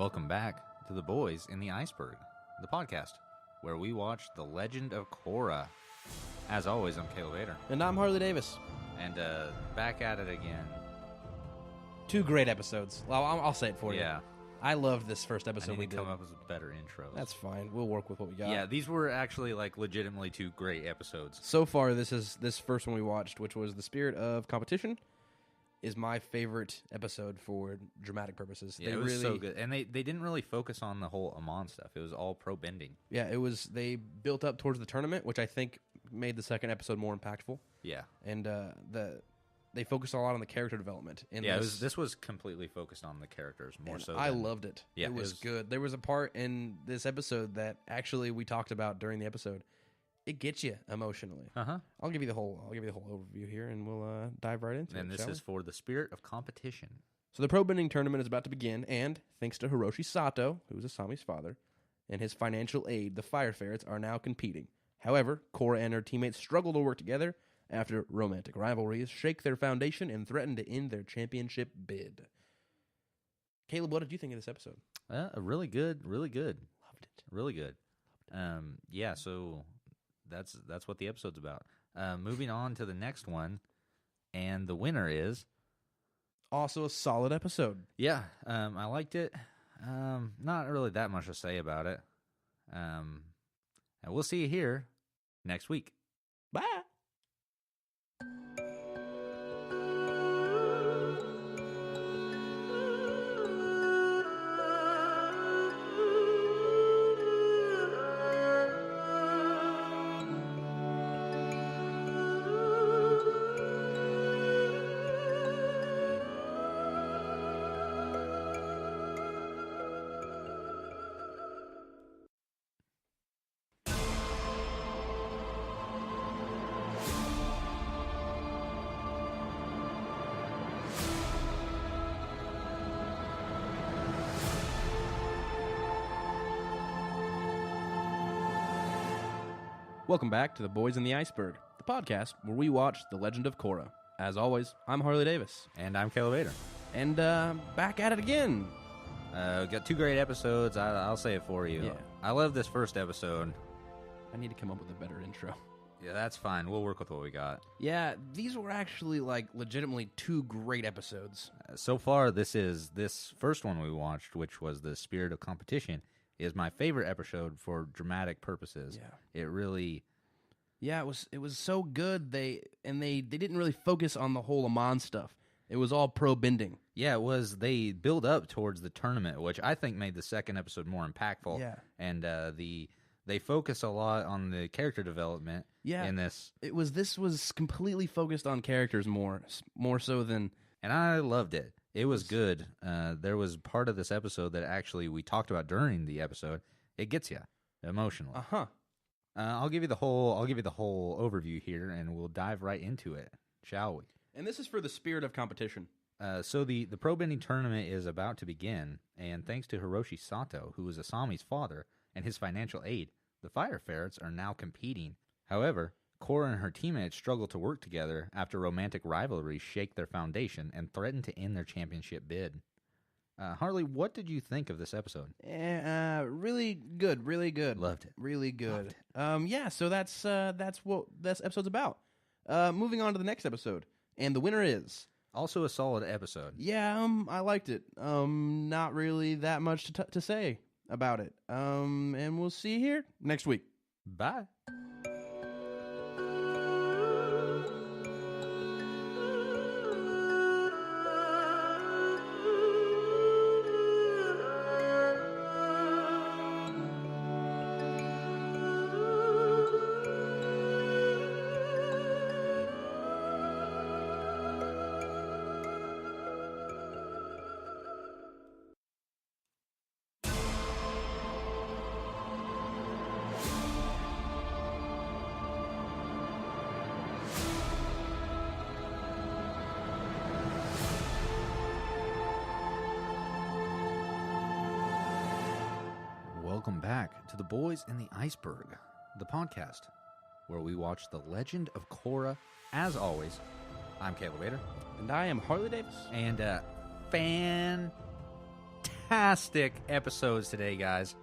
Welcome back to The Boys in the Iceberg, the podcast where we watch The Legend of Korra. As always, I'm Caleb Vader. And I'm Harley Davis. And back at it again. 2 great episodes. Well, I'll say it for you. Yeah. I loved this first episode we did. come up with a better intro. That's fine. We'll work with what we got. Yeah, these were actually legitimately 2 great episodes. So far, this first one we watched, which was The Spirit of Competition, is my favorite episode for dramatic purposes. Yeah, it was so good. And they didn't really focus on the whole Amon stuff. It was all pro bending. Yeah, they built up towards the tournament, which I think made the second episode more impactful. Yeah. And they focused a lot on the character development. This was completely focused on the characters more so. I loved it. Yeah, it was good. There was a part in this episode that actually we talked about during the episode. It gets you emotionally. I'll give you the whole overview here, and we'll dive right into it. And this is for The Spirit of Competition. So the pro bending tournament is about to begin, and thanks to Hiroshi Sato, who is Asami's father, and his financial aid, the Fire Ferrets are now competing. However, Korra and her teammates struggle to work together after romantic rivalries shake their foundation and threaten to end their championship bid. Caleb, what did you think of this episode? Really good. Loved it. Really good. Yeah, so that's what the episode's about. Moving on to the next one, and the winner is... Also a solid episode. Yeah, I liked it. Not really that much to say about it. And we'll see you here next week. Bye. Welcome back to The Boys in the Iceberg, the podcast where we watch The Legend of Korra. As always, I'm Harley Davis. And I'm Caleb Vader. And back at it again. We got 2 great episodes. I'll say it for you. Yeah. I love this first episode. I need to come up with a better intro. Yeah, that's fine. We'll work with what we got. Yeah, these were actually legitimately 2 great episodes. So far, this first one we watched, which was The Spirit of Competition, is my favorite episode for dramatic purposes. Yeah. It really... Yeah, it was so good. They didn't really focus on the whole Amon stuff. It was all pro bending. Yeah, it was. They build up towards the tournament, which I think made the second episode more impactful. Yeah. And they focus a lot on the character development in this. This was completely focused on characters more so than... And I loved it. It was good. There was part of this episode that actually we talked about during the episode. It gets you emotionally. I'll give you the whole overview here, and we'll dive right into it, shall we? And this is for The Spirit of Competition. So the pro bending tournament is about to begin, and thanks to Hiroshi Sato, who is Asami's father, and his financial aid, the Fire Ferrets are now competing. However, Korra and her teammates struggle to work together after romantic rivalries shake their foundation and threaten to end their championship bid. Harley, what did you think of this episode? Really good. Loved it. Really good. Yeah, so that's what this episode's about. Moving on to the next episode, and the winner is... Also a solid episode. Yeah, I liked it. Not really that much to say about it. And we'll see you here next week. Bye. Welcome back to The Boys in the Iceberg, the podcast where we watch The Legend of Korra. As always, I'm Caleb Vader. And I am Harley Davis. And fantastic fantastic episodes today, guys.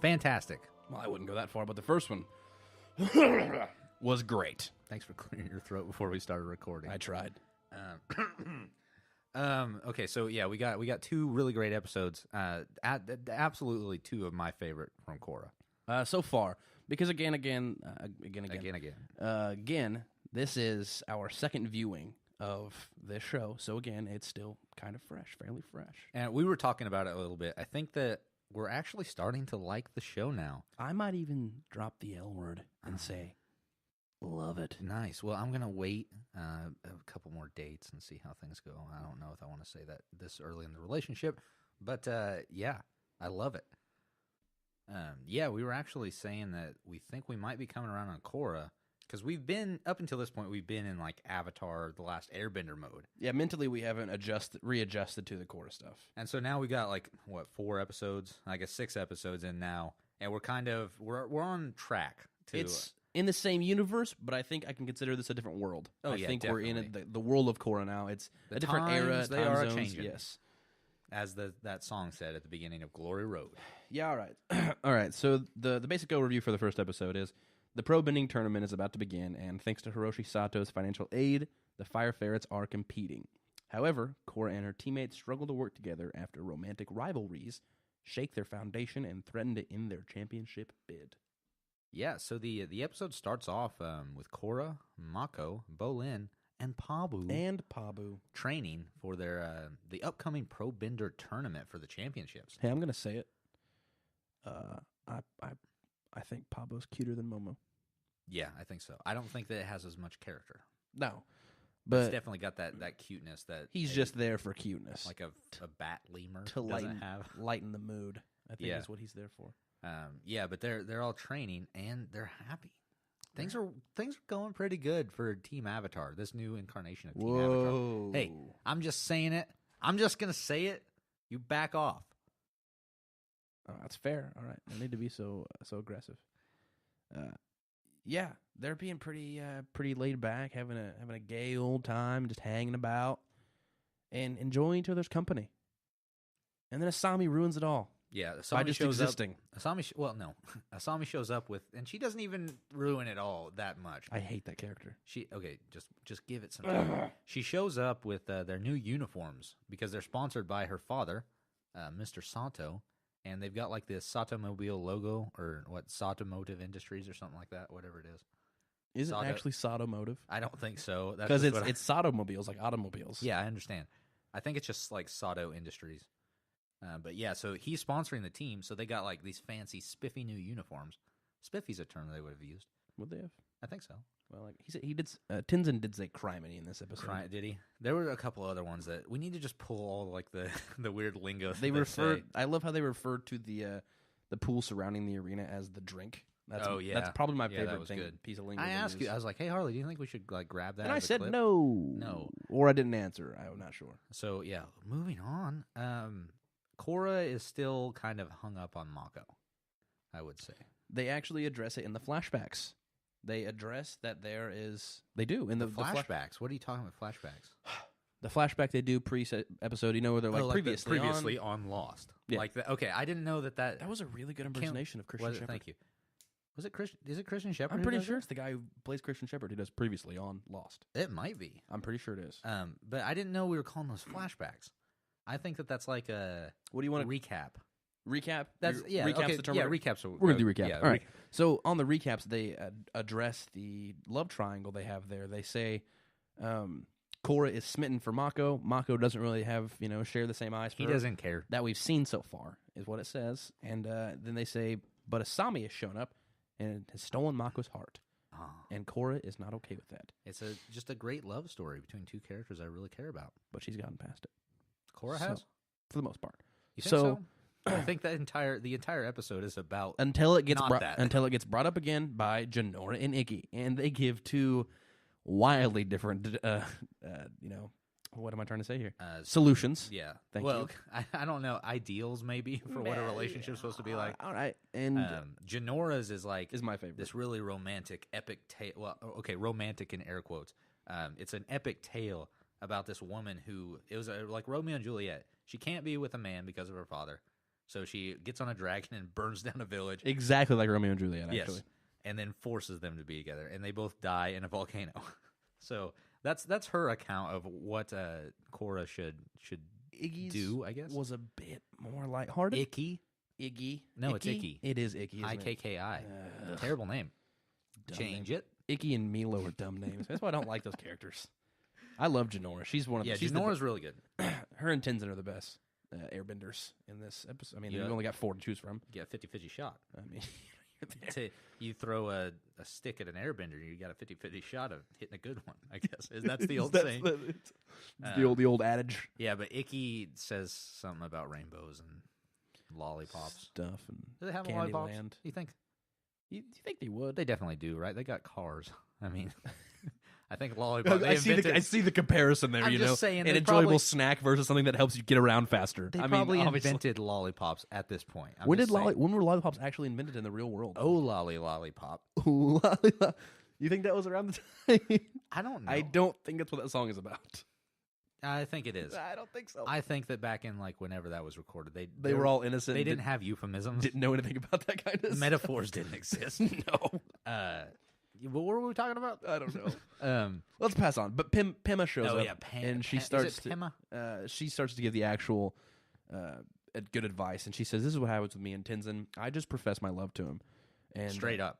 Fantastic. Well, I wouldn't go that far, but the first one was great. Thanks for clearing your throat before we started recording. I tried. Okay, so yeah, we got two really great episodes. Absolutely two of my favorite from Korra. So far, because again, this is our second viewing of this show. So again, it's still kind of fresh, fairly fresh. And we were talking about it a little bit. I think that we're actually starting to like the show now. I might even drop the L word and say, love it. Nice. Well, I'm going to wait a couple more dates and see how things go. I don't know if I want to say that this early in the relationship, but yeah, I love it. Yeah, we were actually saying that we think we might be coming around on Korra, because we've been, up until this point, we've been in like Avatar, The Last Airbender mode. Yeah, mentally we haven't readjusted to the Korra stuff. And so now we got like, 4 episodes? I guess 6 episodes in now, and we're on track to... It's in the same universe, but I think I can consider this a different world. I think definitely. We're in the world of Korra now. It's a different era, they time are zones, changing. yes. As that song said at the beginning of Glory Road. Yeah, all right. All right, so the basic overview for the first episode is the pro bending tournament is about to begin, and thanks to Hiroshi Sato's financial aid, the Fire Ferrets are competing. However, Korra and her teammates struggle to work together after romantic rivalries shake their foundation and threaten to end their championship bid. Yeah, so the episode starts off with Korra, Mako, Bolin, and Pabu training for their the upcoming Pro Bender tournament for the championships. Hey, I'm gonna say it. I think Pabu's cuter than Momo. Yeah, I think so. I don't think that it has as much character. No, But but it's definitely got that cuteness that he's just there for cuteness, like a bat lemur to doesn't have. lighten the mood. I think Yeah. is what he's there for. Yeah, but they're all training and they're happy. Things are going pretty good for Team Avatar. This new incarnation of Team Avatar. Hey, I'm just saying it. I'm just gonna say it. You back off. Oh, that's fair. All right, no need to be so aggressive. Yeah, they're being pretty laid back, having a gay old time, just hanging about and enjoying each other's company. And then Asami ruins it all. Yeah, by Asami just shows existing. up. Asami shows up with, and she doesn't even ruin it all that much. I hate that character. Just give it some time. She shows up with their new uniforms because they're sponsored by her father, Mr. Sato, and they've got like this Satomobile logo or Satomotive Industries or something like that, whatever it is. Is it actually Satomotive? I don't think so. Because it's Satomobiles, like automobiles. Yeah, I understand. I think it's just like Sato Industries. But yeah, so he's sponsoring the team, so they got like these fancy, spiffy new uniforms. Spiffy's a term they would have used. Would they have? I think so. Well, like he did. Tenzin did say criminy in this episode. Did he? There were a couple other ones that we need to just pull all like the weird lingo. They referred. I love how they referred to the pool surrounding the arena as the drink. That's probably my favorite piece of lingo. I asked you. I was like, "Hey Harley, do you think we should like grab that?" And I said clip? no, or I didn't answer. I'm not sure. So yeah, moving on. Korra is still kind of hung up on Mako, I would say. They actually address it in the flashbacks. They address that there is... They do. In the flashbacks? What are you talking about, flashbacks? The flashback they do pre-episode, you know, where they're like, previously on Lost. Yeah. Like that. Okay, I didn't know that... That was a really good impersonation of Christian Shepherd. Thank you. Was it Christian? Is it Christian Shepherd? I'm pretty sure it's the guy who plays Christian Shepherd who does previously on Lost. It might be. I'm pretty sure it is. But I didn't know we were calling those flashbacks. I think that's like a... What do you want to... Recap. Recap? Recap's okay. the term. Yeah, recaps. We're going to do recap. Yeah, all right. So on the recaps, they address the love triangle they have there. They say Korra is smitten for Mako. Mako doesn't really have, share the same eyes for her. He doesn't care. That we've seen so far is what it says. And then they say, but Asami has shown up and has stolen Mako's heart. Oh. And Korra is not okay with that. It's just a great love story between two characters I really care about. But she's gotten past it. Korra has? For the most part. You think so? I think the entire episode is about until it gets brought up again by Jinora and Ikki, and they give two wildly different, what am I trying to say here? Solutions. Yeah. Thank you. I don't know, ideals maybe for what a relationship's supposed to be like. All right, and Jinora's is my favorite. This really romantic, epic tale. Well, okay, romantic in air quotes. It's an epic tale about this woman who it was like Romeo and Juliet. She can't be with a man because of her father, so she gets on a dragon and burns down a village. Exactly like Romeo and Juliet, actually. Yes, and then forces them to be together, and they both die in a volcano. So that's her account of what Korra should Iggy's do, I guess. was a bit more lighthearted. Iggy. No, it's Icky. It is Icky. IKKI. Terrible name. Change it. Icky and Milo are dumb names. That's why I don't like those characters. I love Janora. She's one of the. She's Janora's really good. Her and Tenzin are the best airbenders in this episode. I mean, you've only got 4 to choose from. You get a 50-50 shot. I mean, you throw a stick at an airbender, you got a 50-50 shot of hitting a good one, I guess. That's the old saying. It's the old adage. Yeah, but Icky says something about rainbows and lollipops. Stuff and Do they have Candyland. lollipops? You think? You think they would? They definitely do, right? They got cars. I mean, I think lollipops. I see the comparison there. I'm you just know, saying an they enjoyable probably- snack versus something that helps you get around faster. They I probably mean, obviously. invented lollipops at this point. I'm When just saying. when were lollipops actually invented in the real world? Oh, lollipop. Ooh, lollipop. You think that was around the time? I don't know. I don't think that's what that song is about. I think it is. I don't think so. I think that back in like whenever that was recorded, They were all innocent. They didn't have euphemisms. Didn't know anything about that kind of Metaphors didn't exist. No. What were we talking about? I don't know. Let's pass on. But Pema shows up, and she starts is it Pema? She starts to give the actual good advice, and she says, "This is what happens with me and Tenzin. I just profess my love to him, and Straight up.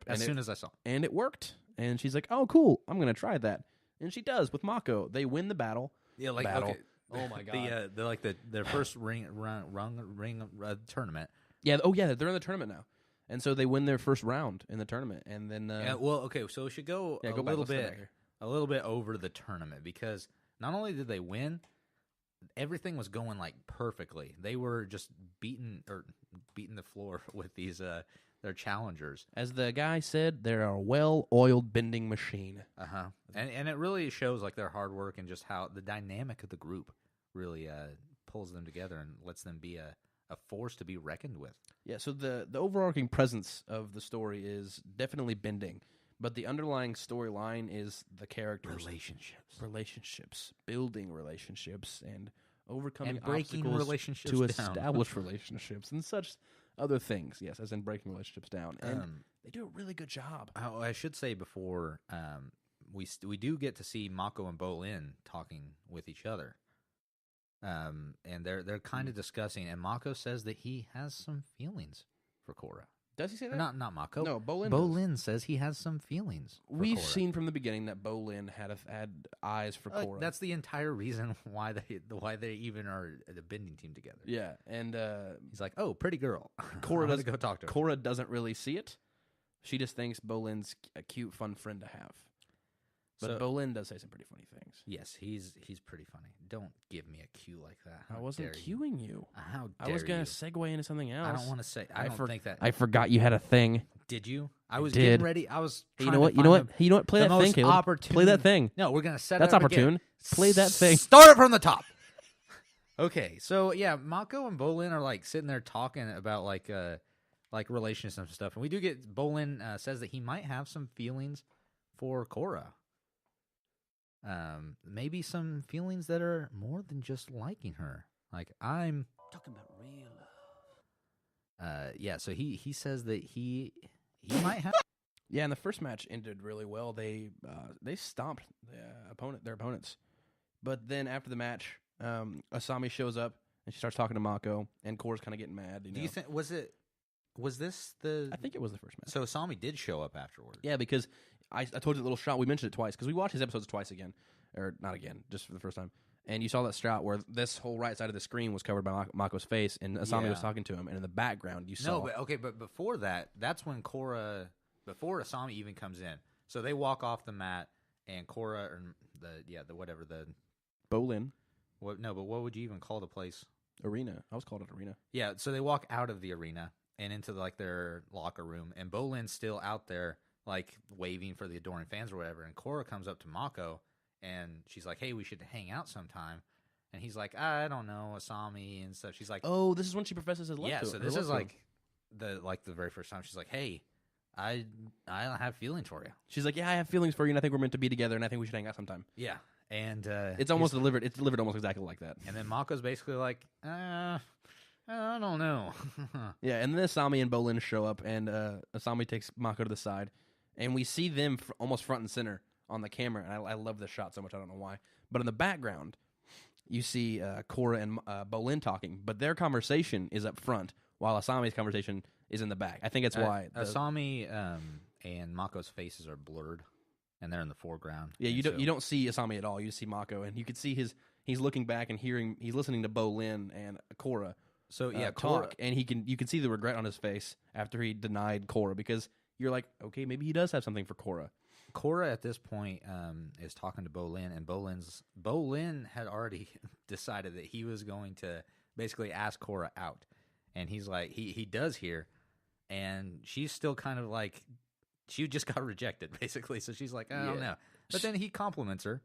As soon as I saw, and it worked. And she's like, "Oh, cool! I'm gonna try that." And she does with Mako. They win the battle. yeah, like battle. okay. Oh my god! They're like their first ring tournament. Yeah. Oh yeah, they're in the tournament now, and so they win their first round in the tournament, and then Well, okay, so we should go yeah, a go back. little Let's go bit back here. over the tournament because not only did they win, everything was going like perfectly. They were just beating the floor with these their challengers. As the guy said, they're a well-oiled bending machine. And it really shows like their hard work and just how the dynamic of the group really pulls them together and lets them be a force to be reckoned with. Yeah, so the overarching presence of the story is definitely bending, but the underlying storyline is the characters. Relationships, building relationships, and overcoming and breaking obstacles relationships to down. establish relationships and such other things. Yes, as in breaking relationships down. And they do a really good job. I should say before we do get to see Mako and Bolin talking with each other. And they're kind of discussing, and Mako says that he has some feelings for Korra. Does he say that? Not Mako. No, Bolin. Bolin says he has some feelings. For We've Korra. seen from the beginning that Bolin had eyes for Korra. That's the entire reason why they even are a bending team together. Yeah, and he's like, "Oh, pretty girl." Korra doesn't go talk to her. Korra doesn't really see it. She just thinks Bolin's a cute, fun friend to have. But Bolin does say some pretty funny things. Yes, he's pretty funny. Don't give me a cue like that. I wasn't cueing you. How dare I was going you. to segue into something else. I don't want to say. I don't think that. I forgot you had a thing. Did you? I was did. getting ready. I was. You know what? You know what? You know what? Play that thing, Caleb. Play that thing. No, we're gonna set. That's it up opportune. Again. Play that thing. Start it from the top. Okay, so yeah, Mako and Bolin are like sitting there talking about like relationships and stuff, and we do get Bolin says that he might have some feelings for Korra. Maybe some feelings that are more than just liking her. Like I'm talking about real love. Yeah, so he says that he might have. Yeah, and the first match ended really well. They stomped their opponents, but then after the match, Asami shows up and she starts talking to Mako, and Korra's kind of getting mad. Do you think was this the? I think it was the first match. So Asami did show up afterwards. Yeah, because I told you the little shot. We mentioned it twice because we watched his episodes twice again, or not again, just for the first time. And you saw that shot where this whole right side of the screen was covered by Mako's face, and Asami was talking to him. And in the background, you saw. No, but before that, that's when Korra, before Asami even comes in. So they walk off the mat, and Korra, or the Bolin. What? No, but what would you even call the place? Arena. I was called an arena. Yeah. So they walk out of the arena and into their locker room, and Bolin's still out there, like waving for the adoring fans or whatever. And Korra comes up to Mako. And she's like, "Hey, we should hang out sometime." And he's like, "I don't know, Asami," and stuff. She's like, "Oh, this is when she professes his love." Yeah, to so this is like the very first time. She's like, "Hey, I have feelings for you." She's like, "Yeah, I have feelings for you, and I think we're meant to be together, and I think we should hang out sometime." Yeah, And It's almost delivered. It's delivered almost exactly like that. And then Mako's basically like, I don't know. Yeah, and then Asami and Bolin show up, and Asami takes Mako to the side, and we see them almost front and center on the camera, and I love this shot so much, I don't know why. But in the background, you see Korra and Bolin talking, but their conversation is up front, while Asami's conversation is in the back. I think that's why. Asami and Mako's faces are blurred, and they're in the foreground. Yeah, you don't see Asami at all. You just see Mako, and you can see he's looking back and he's listening to Bolin and Korra. So yeah, talk, and you can see the regret on his face after he denied Korra, because you're like, okay, maybe he does have something for Korra. Korra at this point is talking to Bolin, and Bolin had already decided that he was going to basically ask Korra out, and he's like, he does here, and she's still kind of like, she just got rejected basically, so she's like, I don't know, but then he compliments her,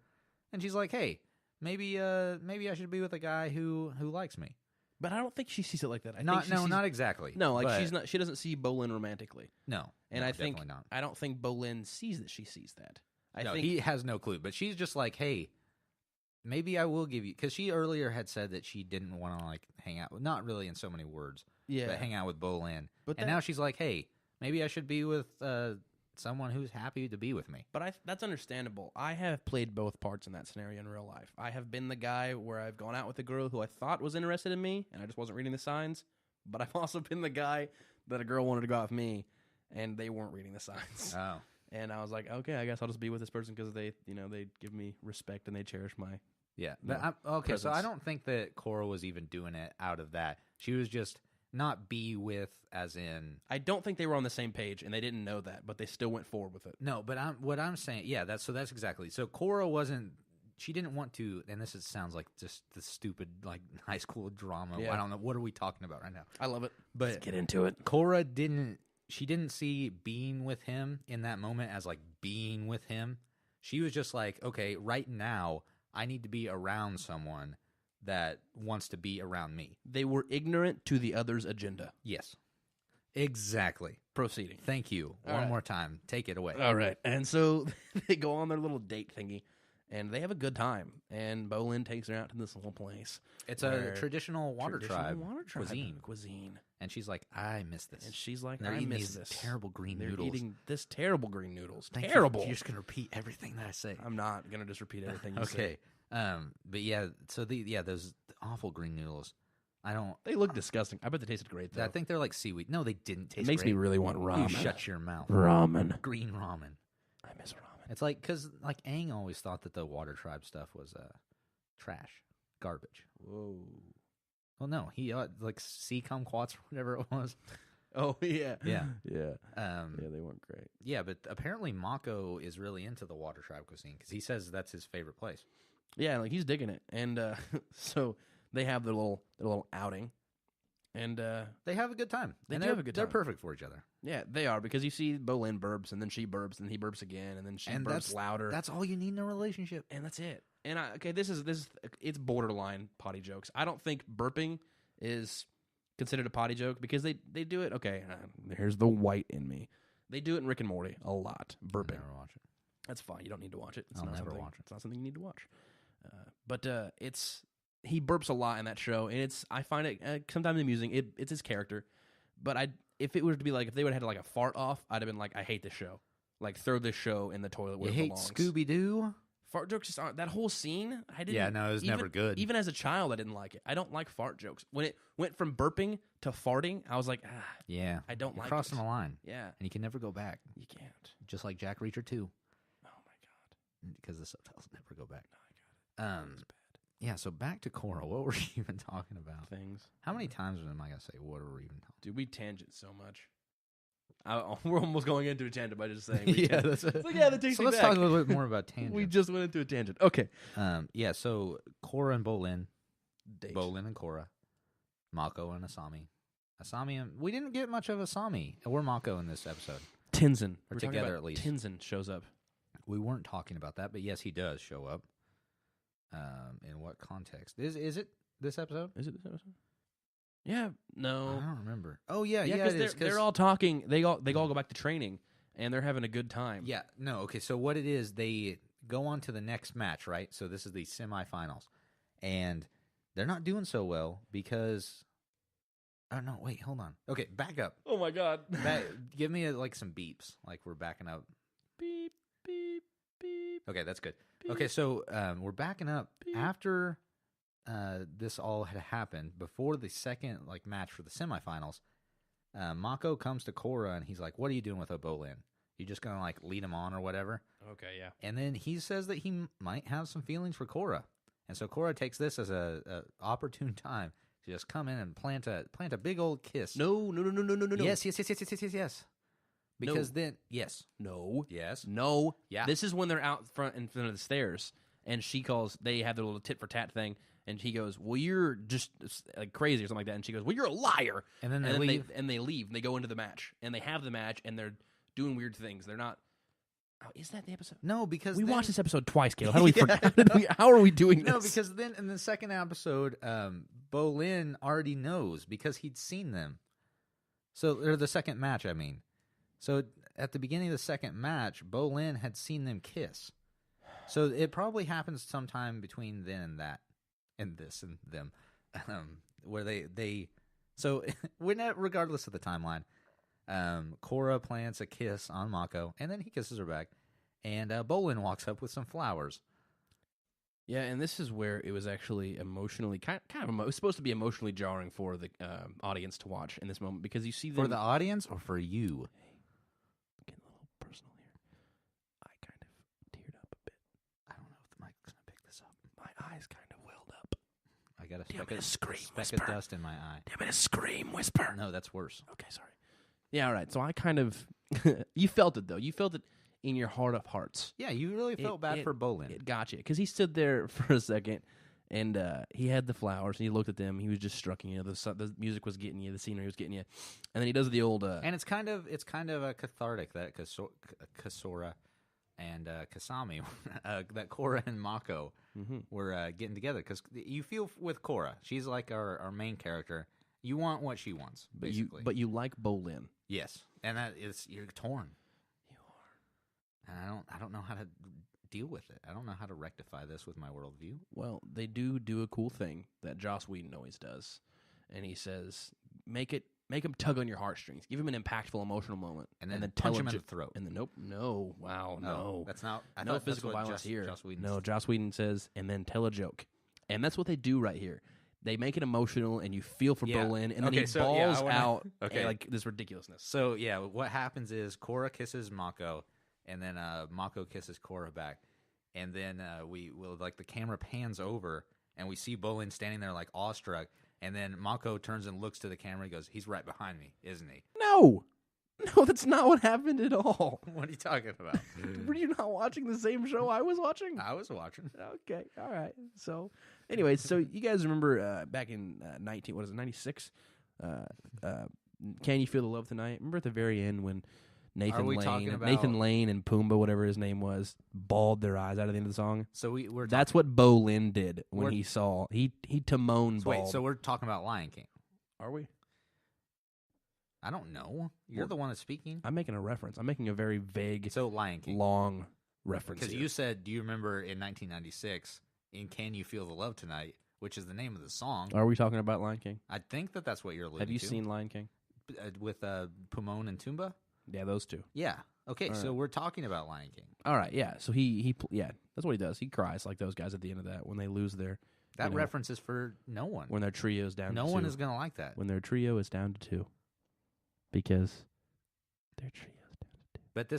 and she's like, hey, maybe I should be with a guy who likes me. But I don't think she sees it like that. Not exactly. No, like she's not. She doesn't see Bolin romantically. No, and I think not. I don't think Bolin sees that she sees that. I think he has no clue. But she's just like, hey, maybe I will give you, because she earlier had said that she didn't want to like hang out, not really in so many words, but hang out with Bolin. And now she's like, hey, maybe I should be with someone who's happy to be with me. But that's understandable. I have played both parts in that scenario in real life. I have been the guy where I've gone out with a girl who I thought was interested in me, and I just wasn't reading the signs. But I've also been the guy that a girl wanted to go out with me, and they weren't reading the signs. Oh. And I was like, okay, I guess I'll just be with this person because they give me respect and they cherish my. Yeah. But okay, so I don't think that Korra was even doing it out of that. She was just not be with, as in. I don't think they were on the same page, and they didn't know that, but they still went forward with it. No, but what I'm saying, yeah, that's exactly. So Korra wasn't. She didn't want to, and sounds like just the stupid like high school drama. Yeah. I don't know, what are we talking about right now? I love it. But let's get into it. Korra didn't see being with him in that moment as like being with him. She was just like, okay, right now I need to be around someone that wants to be around me. They were ignorant to the other's agenda. Yes. Exactly. Proceeding. Thank you. One more time. Take it away. All right. And so they go on their little date thingy, and they have a good time. And Bolin takes her out to this little place. It's a traditional water tribe cuisine. And she's like, I miss this. And she's like, I miss miss this. Terrible green They're noodles. eating this terrible green noodles. Terrible. You're just going to repeat everything that I say. I'm not going to just repeat everything you say. Okay. But yeah, so those awful green noodles. They look disgusting. I bet they tasted great, though. I think they're like seaweed. No, they didn't taste It makes great. me really want ramen. You shut your mouth. Ramen. Green ramen. I miss ramen. It's like, because like Aang always thought that the water tribe stuff was trash, garbage. Whoa. Well, no, he like sea kumquats or whatever it was. Oh, yeah. Yeah. Yeah. Yeah, they weren't great. Yeah, but apparently Mako is really into the water tribe cuisine because he says that's his favorite place. Yeah, like he's digging it. And so they have their little outing. And they have a good time. They do have a good time. They're perfect for each other. Yeah, they are, because you see Bolin burps, and then she burps, and he burps again, and then she burps louder. That's all you need in a relationship. And that's it. And this is it's borderline potty jokes. I don't think burping is considered a potty joke, because they do it. Okay, here's the white in me. They do it in Rick and Morty a lot. Burping. I'll never watch it. That's fine. You don't need to watch it. I'll never watch it. It's not something you need to watch. But he burps a lot in that show, and I find it sometimes amusing. It's his character, but if it were to be like, if they would have had like a fart off, I'd have been like, I hate this show. Like, throw this show in the toilet where it belongs. Scooby Doo? Fart jokes just aren't. That whole scene, I didn't. Yeah, no, it was never good. Even as a child, I didn't like it. I don't like fart jokes. When it went from burping to farting, I was like, yeah, I don't like crossing it. the line. Yeah, and you can never go back. You can't. Just like Jack Reacher 2. Oh my god, because the subtitles never go back. No, I got it. That's bad. Yeah, so back to Korra. What were we even talking about? Things. How many times am I gonna say what are we even talking? Dude, we tangent so much. We're almost going into a tangent by just saying. Yeah, that's it. That takes so me let's back. talk a little bit more about tangents. We just went into a tangent. Okay. Yeah. So Korra and Bolin, Date. Bolin and Korra, Mako and Asami. Asami and we didn't get much of Asami or Mako in this episode. Tenzin. Or together at least. Tenzin shows up. We weren't talking about that, but yes, he does show up. In what context? Is it this episode? Is it this episode? Yeah. No. I don't remember. Oh yeah, because they're all talking. They all go back to training, and they're having a good time. Yeah. No. Okay. So what it is, go on to the next match, right? So this is the semifinals, and they're not doing so well because. Oh no! Wait, hold on. Okay, back up. Oh my God! Give me like some beeps, like we're backing up. Beep beep beep. Okay, that's good. Beep. Okay, so we're backing up Beep. after this all had happened. Before the second like match for the semifinals, Mako comes to Korra and he's like, "What are you doing with Obolin? You just gonna like lead him on or whatever?" Okay, yeah. And then he says that he might have some feelings for Korra, and so Korra takes this as a opportune time to just come in and plant a big old kiss. No. Yes. Because then, yes. No. Yes. No. Yeah. This is when they're out in front of the stairs, and she calls. They have their little tit for tat thing, and he goes, "Well, you're just like crazy or something like that." And she goes, "Well, you're a liar." And then they leave. They leave, and they go into the match, and they have the match, and they're doing weird things. They're not. Oh, is that the episode? No, because we then, watched this episode twice, Caleb. How do we forget? How are we doing this? No, because then in the second episode, Bolin already knows because he'd seen them. So, or the second match, I mean. So at the beginning of the second match, Bolin had seen them kiss. So it probably happens sometime between then and that, and this and them, where they. So regardless of the timeline, Korra plants a kiss on Mako, and then he kisses her back, and Bolin walks up with some flowers. Yeah, and this is where it was actually emotionally it was supposed to be emotionally jarring for the audience to watch in this moment because you see them For the audience or for you? Hey, getting a little personal here. I kind of teared up a bit. I don't know if the mic's gonna pick this up. My eyes kind of welled up. I got Do you want me to scream, speck whisper? of dust in my eye. Do you want me to scream, whisper? No, that's worse. Okay, sorry. Yeah, all right. So I kind of you felt it though. You felt it in your heart of hearts. Yeah, you really felt bad for Bolin. It got you because he stood there for a second, and he had the flowers, and he looked at them. He was just struck you. The music was getting you, the scenery was getting you, and then he does the old. And it's kind of a cathartic that Kasora and Kasami, that Korra and Mako were getting together because you feel with Korra, she's like our main character. You want what she wants, basically. But you like Bolin. Yes, and that is you're torn. You are. And I don't know how to deal with it. I don't know how to rectify this with my worldview. Well, they do a cool thing that Joss Whedon always does, and he says, make him tug on your heartstrings, give him an impactful emotional moment, And then tell punch him in the throat. And then no, That's not. I no thought that's physical what violence here. Joss Whedon No, said. Joss Whedon says, and then tell a joke, and that's what they do right here. They make it emotional, and you feel for Yeah. Bolin, and then Okay, he so, balls I wanna- out okay. like this ridiculousness. So yeah, what happens is Korra kisses Mako, and then Mako kisses Korra back, and then the camera pans over, and we see Bolin standing there like awestruck, and then Mako turns and looks to the camera and goes, "He's right behind me, isn't he?" No, that's not what happened at all. What are you talking about? Were you not watching the same show I was watching? I was watching. Okay, all right. So, anyways, so you guys remember back in 96? Can You Feel the Love Tonight? Remember at the very end when Nathan Lane and Pumbaa, whatever his name was, bawled their eyes out at the end of the song? So we're That's what Bolin did when he saw he Timon bawled. wait. So we're talking about Lion King. Are we? I don't know. You're the one that's speaking. I'm making a reference. I'm making a very vague, So Lion King. long reference. Because here. you said, do you remember in 1996 in "Can You Feel the Love Tonight," which is the name of the song? Are we talking about Lion King? I think that's what you're alluding Have you to. seen Lion King? With Pomone and Pumbaa? Yeah, those two. Yeah. Okay, All so right. we're talking about Lion King. All right, yeah. So he that's what he does. He cries like those guys at the end of that when they lose their That reference is for no one. when their trio's down. No to one two. is going to like that. When their trio is down to 2, because their trio's down to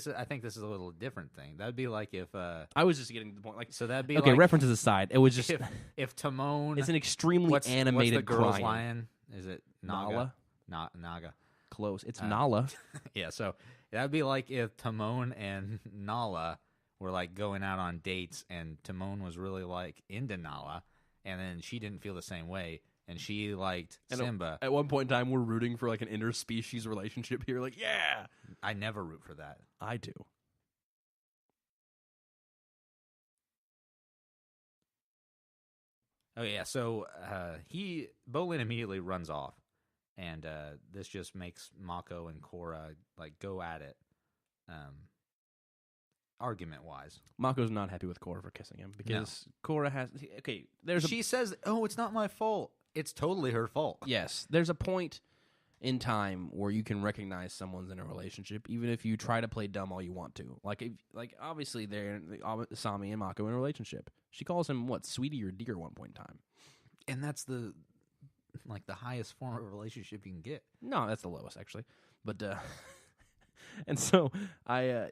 2. But I think this is a little different thing. That would be like if. I was just getting to the point. Like, So that'd be okay, like references aside, it was just if Timon. it's an extremely what's animated the girl's crying. lion? Is it Naga? Nala? Naga. Close. It's Nala. Yeah, so that'd be like if Timon and Nala were like going out on dates, and Timon was really like into Nala, and then she didn't feel the same way, and she liked Simba. At one point in time, we're rooting for like an interspecies relationship here. Like, yeah, I never root for that. I do. Oh yeah, so Bolin immediately runs off, and this just makes Mako and Korra like go at it. argument-wise. Mako's not happy with Korra for kissing him because Korra has... Okay, She says, oh, it's not my fault. It's totally her fault. Yes, there's a point in time where you can recognize someone's in a relationship, even if you try to play dumb all you want to. Like obviously, Sami and Mako in a relationship. She calls him, what, sweetie or dear one point in time. And that's the highest form of relationship you can get. No, that's the lowest, actually. But... And so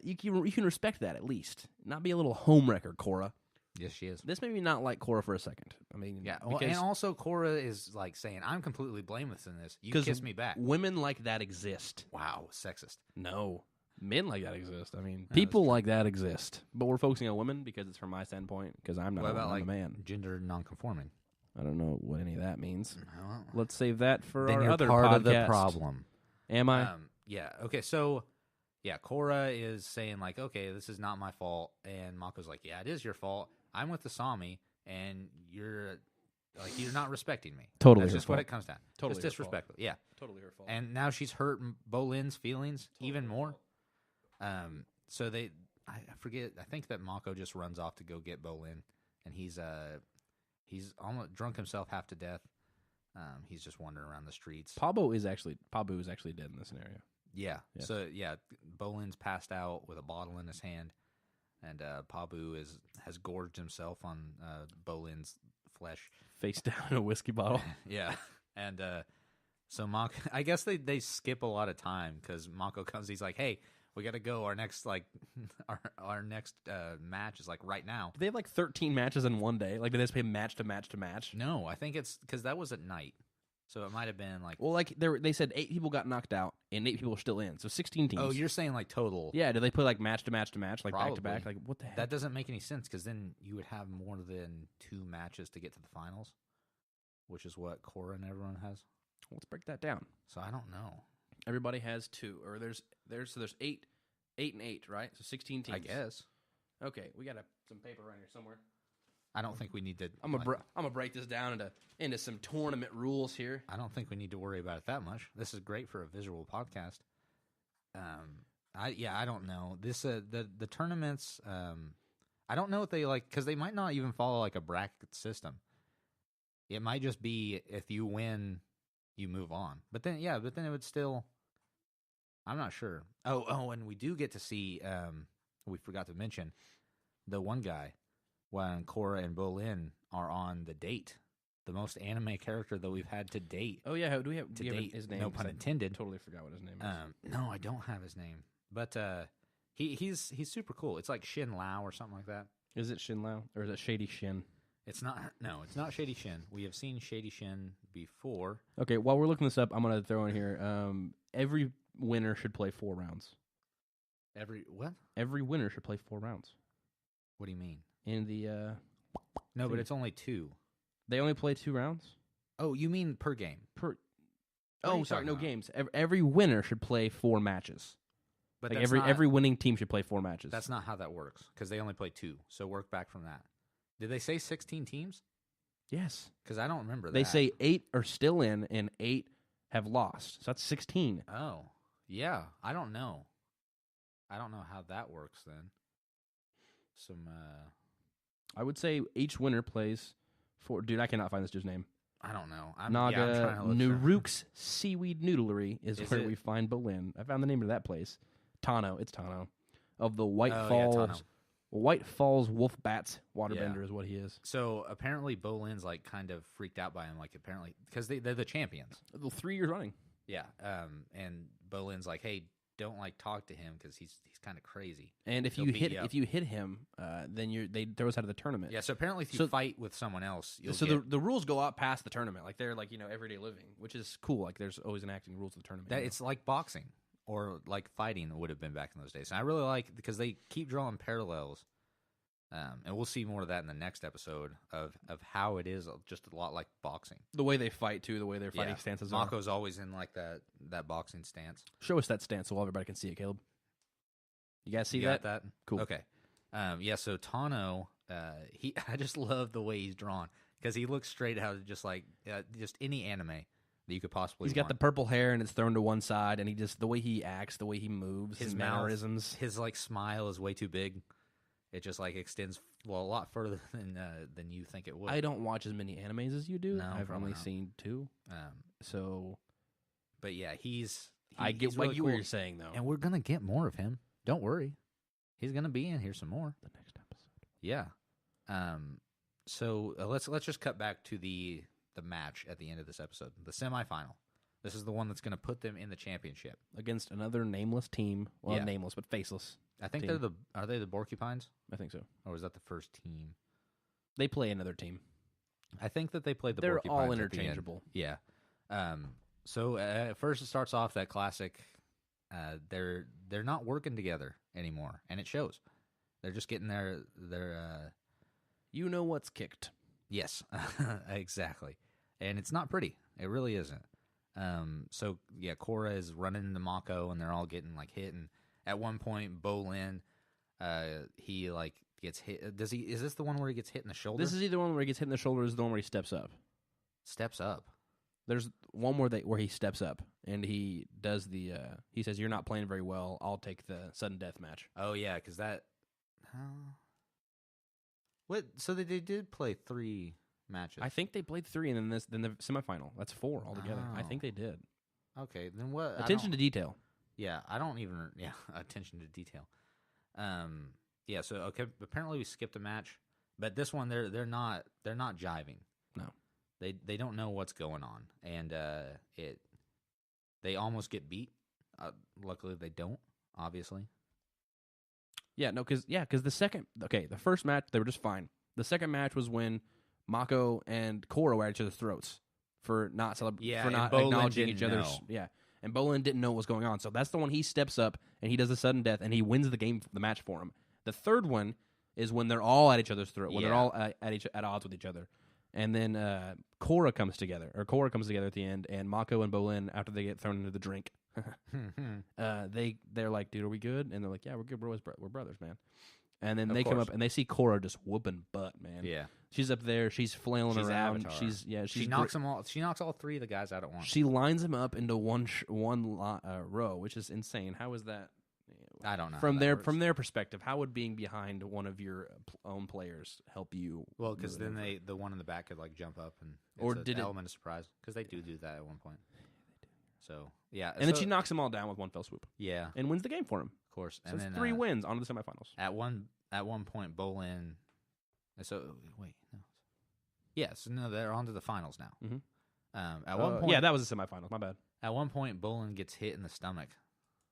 you can respect that at least. Not be a little homewrecker, Korra. Yes, she is. This made me not like Korra for a second. I mean, yeah, and also Korra is like saying, "I'm completely blameless in this. You kiss me back." Women like that exist. Wow, sexist. No, men like that exist. I mean, people like that exist. But we're focusing on women because it's from my standpoint. Because I'm not. What about I'm a man? Gender nonconforming? I don't know what any of that means. Well, let's save that for then our you're other part podcast. of the problem. Am I? Yeah. Okay. So. Yeah, Korra is saying, like, okay, this is not my fault. And Mako's like, yeah, it is your fault. I'm with the Sami, and you're not respecting me. Totally That's her just fault. what it comes down. Totally just her disrespectful. Yeah. Totally her fault. And now she's hurt Bolin's feelings even more. So I forget, I think that Mako just runs off to go get Bolin, and he's almost drunk himself half to death. He's just wandering around the streets. Pabu is actually dead in this scenario. Yeah. Yes. So yeah, Bolin's passed out with a bottle in his hand, and Pabu has gorged himself on Bolin's flesh, face down in a whiskey bottle. Yeah, and so Mako, I guess they skip a lot of time because Mako comes. He's like, "Hey, we got to go. Our next our next match is like right now." Do they have like 13 matches in one day? Like, do they just play match to match to match? No, I think it's because that was at night. So it might have been like... Well, like they said 8 people got knocked out and 8 people were still in. So 16 teams. Oh, you're saying like total... Yeah, do they play like match to match to match, like back to back? Like, what the heck? That doesn't make any sense because then you would have more than 2 matches to get to the finals, which is what Korra and everyone has. Let's break that down. So I don't know. Everybody has 2, or there's 8 and 8, right? So 16 teams. I guess. Okay, we got some paper around here somewhere. I don't think we need to... I'm gonna break this down into some tournament rules here. I don't think we need to worry about it that much. This is great for a visual podcast. I don't know. This the tournaments. I don't know if they like because they might not even follow like a bracket system. It might just be if you win, you move on. But then it would still. I'm not sure. Oh, and we do get to see. We forgot to mention the one guy. When Korra and Bolin are on the date, the most anime character that we've had to date. Oh yeah, do we have his name? No pun intended. Totally forgot what his name is. No, I don't have his name, but he's super cool. It's like Shin Lao or something like that. Is it Shin Lao or is it Shady Shin? It's not. No, it's not Shady Shin. We have seen Shady Shin before. Okay, while we're looking this up, I'm gonna throw in here. Every winner should play 4 rounds. Every what? Every winner should play 4 rounds. What do you mean? In the no, but it's only 2. They only play 2 rounds. Oh, you mean per game? Oh, sorry, no games. Every winner should play 4 matches. But like every winning team should play 4 matches. That's not how that works because they only play 2. So work back from that. Did they say 16 teams? Yes, because I don't remember that. They say 8 are still in and 8 have lost. So that's 16. Oh, yeah. I don't know. I don't know how that works then. I would say each winner plays 4. Dude, I cannot find this dude's name. I don't know. Naga Naruk's Seaweed Noodlery is where we find Bolin. I found the name of that place. Tano. It's Tano. Of the White Falls Wolf Bats Waterbender is what he is. So apparently Bolin's like kind of freaked out by him, like apparently because they're the champions. 3 years running. Yeah. And Bolin's like, hey, don't like talk to him because he's kind of crazy. And if you hit him, then they throw us out of the tournament. Yeah. So apparently, if you fight with someone else, the rules go out past the tournament. Like they're like everyday living, which is cool. Like there's always enacting rules of the tournament. It's like boxing or like fighting would have been back in those days. And I really like because they keep drawing parallels. And we'll see more of that in the next episode of how it is just a lot like boxing. The way they fight, too, the way their fighting stances are. Mako's always in like that boxing stance. Show us that stance so everybody can see it, Caleb. You guys see that? that? Cool. Okay. So Tano, I just love the way he's drawn because he looks straight out of just any anime. that you could possibly He's got the want. purple hair and it's thrown to one side, and he just the way he acts, the way he moves, his mouth, mannerisms. his like smile is way too big. It just like extends a lot further than you think it would. I don't watch as many animes as you do. No, I've probably only not. seen 2. So but yeah, I get he's what really you cool. were saying though. And we're gonna get more of him. Don't worry, he's gonna be in here some more. The next episode. Yeah. So let's just cut back to the match at the end of this episode, the semifinal. This is the one that's going to put them in the championship Against another nameless team. Well, Yeah. nameless, but faceless. I think Team. are they the Porcupines, I think so. or was that the first team? They play another team. I think that they played the They're Porcupines all at the end. interchangeable. Yeah. So first it starts off that classic. They're not working together anymore, and it shows. They're just getting their You know what's kicked. yes, exactly, and it's not pretty. It really isn't. So yeah, Korra is running into Mako, and they're all getting like hit. And at one point, Bolin, he like gets hit. Does he? Is this the one where he gets hit in the shoulder? This is either one where he gets hit in the shoulder, or is the one where he steps up. Steps up. There's one where he steps up and he does the. He says, "You're not playing very well. I'll take the sudden death match." Oh yeah, because that. What? So they did play 3 matches. I think they played 3, and then the semifinal. That's 4 altogether. I think they did. Okay, then what? Attention to detail. Yeah, I don't even. Yeah, attention to detail. Yeah. So okay, apparently we skipped a match, but this one they're not jiving. No, they don't know what's going on, and they almost get beat. Luckily they don't. Obviously. Yeah, no, because the first match they were just fine. The second match was when Mako and Korra were at each other's throats for not Yeah, for and not Bolin acknowledging didn't each other's know. yeah. And Bolin didn't know what was going on, so that's the one he steps up and he does a sudden death and he wins the match for him. The third one is when they're all at each other's throat, when they're Yeah. all at odds with each other, and then Korra comes together at the end, and Mako and Bolin, after they get thrown into the drink, they're like, "Dude, are we good?" And they're like, "Yeah, we're good. We're brothers, man." And then Of they come course. up and they see Korra just whooping butt, man. Yeah. She's up there. She's flailing She's around. Avatar. She's She knocks them all. She knocks all 3 of the guys out at once. She lines them up into one row, which is insane. How is that? I don't know From how that their works. from their perspective, how would being behind one of your own players help you? Well, because move then over? the one in the back could like jump up and Or it's an did it- element of surprise because they do that at one point. So yeah, and then she knocks them all down with one fell swoop yeah, and wins the game for him. of course. So And it's then 3 wins onto the semifinals. at one point, Bolin. So wait, no. Yes, no, they're on to the finals now. Mhm. At one point, yeah, that was the semifinals. My bad. at one point, Bolin gets hit in the stomach.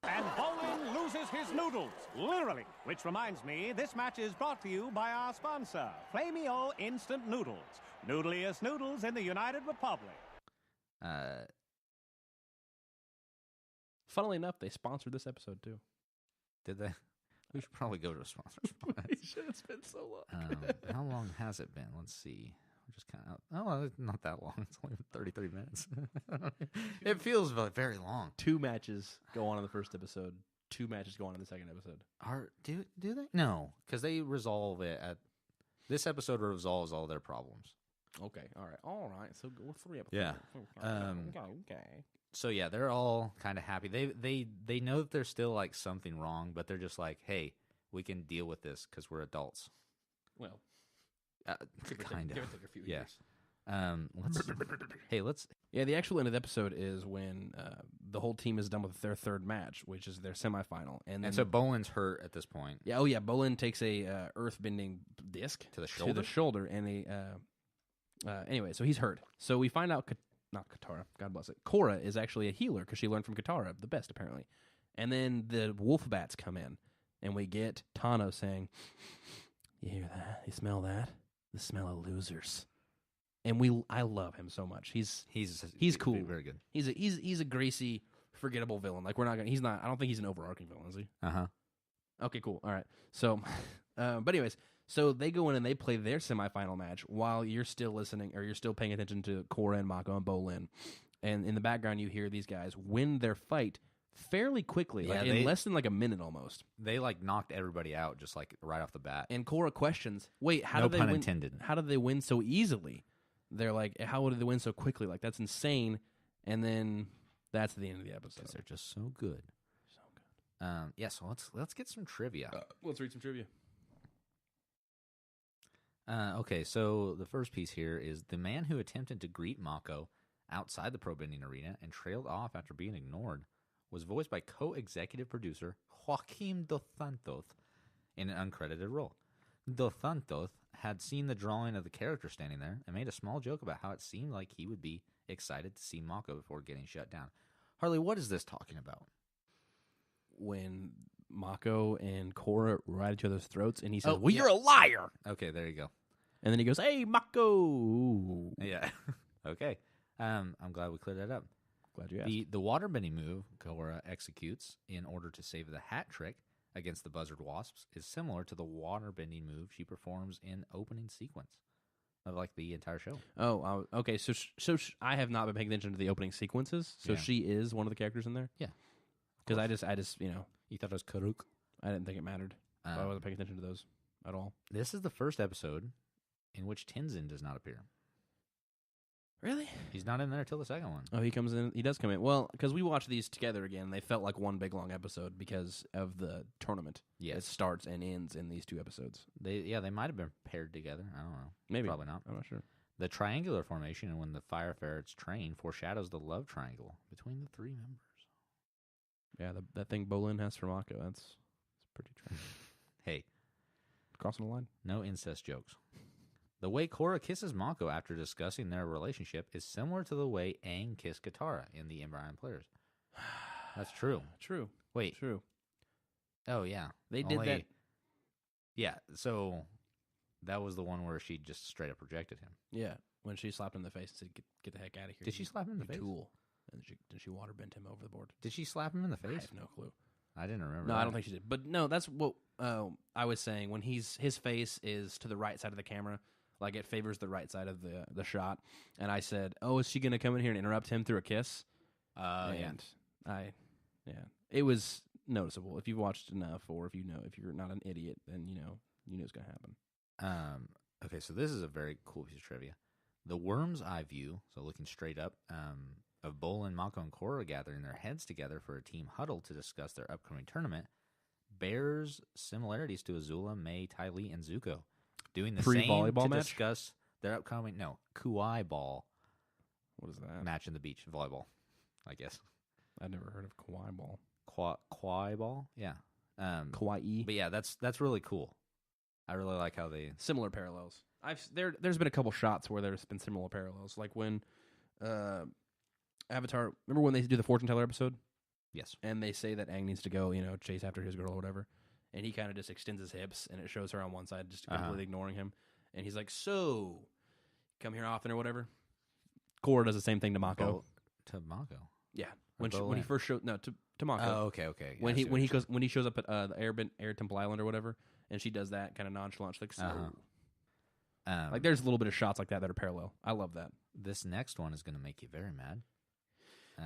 And Bolin loses his noodles, literally. Which reminds me, this match is brought to you by our sponsor, Flamio Instant Noodles. Noodliest noodles in the United Republic. Funnily enough, they sponsored this episode too. Did they? We should probably go to a sponsor. It's been so long. How long has it been? Let's see. We're just kind of. Oh, it's not that long. It's only 33 minutes. It feels very long. 2 matches go on in the first episode. 2 matches go on in the second episode. Do they? No, because they resolve it at. This episode resolves all their problems. Okay, all right. So go 3 episodes. Yeah. Okay. So yeah, they're all kind of happy. They know that there's still like something wrong, but they're just like, hey, we can deal with this because we're adults. Well, Kind of. give or take a few Yeah. years. Let's. Yeah, the actual end of the episode is when the whole team is done with their third match, which is their semifinal, And so Bolin's hurt at this point. yeah, Bolin takes a earth-bending disc To the shoulder? and anyway, so he's hurt. So we find out, not Katara, God bless it, Korra is actually a healer because she learned from Katara, the best apparently. And then the wolf bats come in, and we get Tano saying, "You hear that? You smell that? The smell of losers." And I love him so much. He's cool. Very good. He's a greasy, forgettable villain. Like I don't think he's an overarching villain, is he? Okay, cool. All right. So, but anyways, so they go in and they play their semifinal match while you're still listening or you're still paying attention to Korra and Mako and Bolin. And in the background, you hear these guys win their fight fairly quickly, Yeah, in less than like a minute almost. They like knocked everybody out just like right off the bat. And Korra questions, "Wait, how No did they pun win? intended. How did they win so easily?" They're like, "How did they win so quickly? Like that's insane." And then that's the end of the episode. Because they're just so good. So good. Yeah, so let's get some trivia. Let's read some trivia. Okay, so the first piece here is the man who attempted to greet Mako outside the pro bending arena and trailed off after being ignored was voiced by co-executive producer Joaquim Dos Santos in an uncredited role. Dos Santos had seen the drawing of the character standing there and made a small joke about how it seemed like he would be excited to see Mako before getting shut down. Harley, what is this talking about? When Mako and Korra were at each other's throats, and he says, Oh, well, yeah. you're a liar! Okay, there you go. And then he goes, hey, Mako! Yeah. Okay. I'm glad we cleared that up. Glad you asked. The waterbending move Korra executes in order to save the hat trick against the buzzard wasps is similar to the waterbending move she performs in opening sequence of like the entire show. Oh, okay. So I have not been paying attention to the opening sequences. So Yeah. she is one of the characters in there? Yeah. Because I just, you know, You thought it was Karuk? I didn't think it mattered. I wasn't paying attention to those at all. This is the first episode in which Tenzin does not appear. Really? He's not in there till the second one. Oh, he comes in. He does come in. Well, because we watched these together again. They felt like one big long episode because of the tournament. Yes. It starts and ends in these two episodes. They might have been paired together. I don't know. Maybe. Probably not. I'm not sure. The triangular formation and when the fire ferrets train foreshadows the love triangle between the three members. Yeah, that thing Bolin has for Mako. That's pretty true. Hey, Crossing the line. no incest jokes. The way Korra kisses Mako after discussing their relationship is similar to the way Aang kissed Katara in the Embryon Players. That's true. True. Wait. True. Oh, yeah. They did that. Yeah, so that was the one where she just straight up rejected him. Yeah, when she slapped him in the face and said, "Get the heck out of here." Did she slap him in the you face? Tool. And she water bent him over the board. Did she slap him in the I face? have no clue. I didn't remember. No, that. I don't think she did. But no, that's what I was saying. When his face is to the right side of the camera, like it favors the right side of the shot. And I said, "Oh, is she going to come in here and interrupt him through a kiss?" Yeah. It was noticeable. If you've watched enough, or if you're not an idiot, then you know it's going to happen. Okay, so this is a very cool piece of trivia. The worm's eye view, so looking straight up, of Bolin, Mako, and Korra gathering their heads together for a team huddle to discuss their upcoming tournament, bears similarities to Azula, Mei, Ty Lee, and Zuko, doing the same Pre-volleyball to match? discuss their upcoming Kauai ball What is that? match in the beach, volleyball, I guess. I've never heard of Kauai ball. Kauai ball, yeah. Kauai. But yeah, that's really cool. I really like how they Similar parallels. There's been a couple shots where there's been similar parallels, like when Avatar. Remember when they do the fortune teller episode, yes. and they say that Aang needs to go, chase after his girl or whatever, and he kind of just extends his hips, and it shows her on one side just completely ignoring him, and he's like, "So, come here often or whatever." Korra does the same thing to Mako. Oh, to Mako. Yeah, Or when he Bolin. first showed to Mako. Oh, okay. When Yeah, I see what when he shows up at the Air Temple Island or whatever, and she does that kind of nonchalant, she's like, "So." Like there's a little bit of shots like that are parallel. I love that. this next one is going to make you very mad,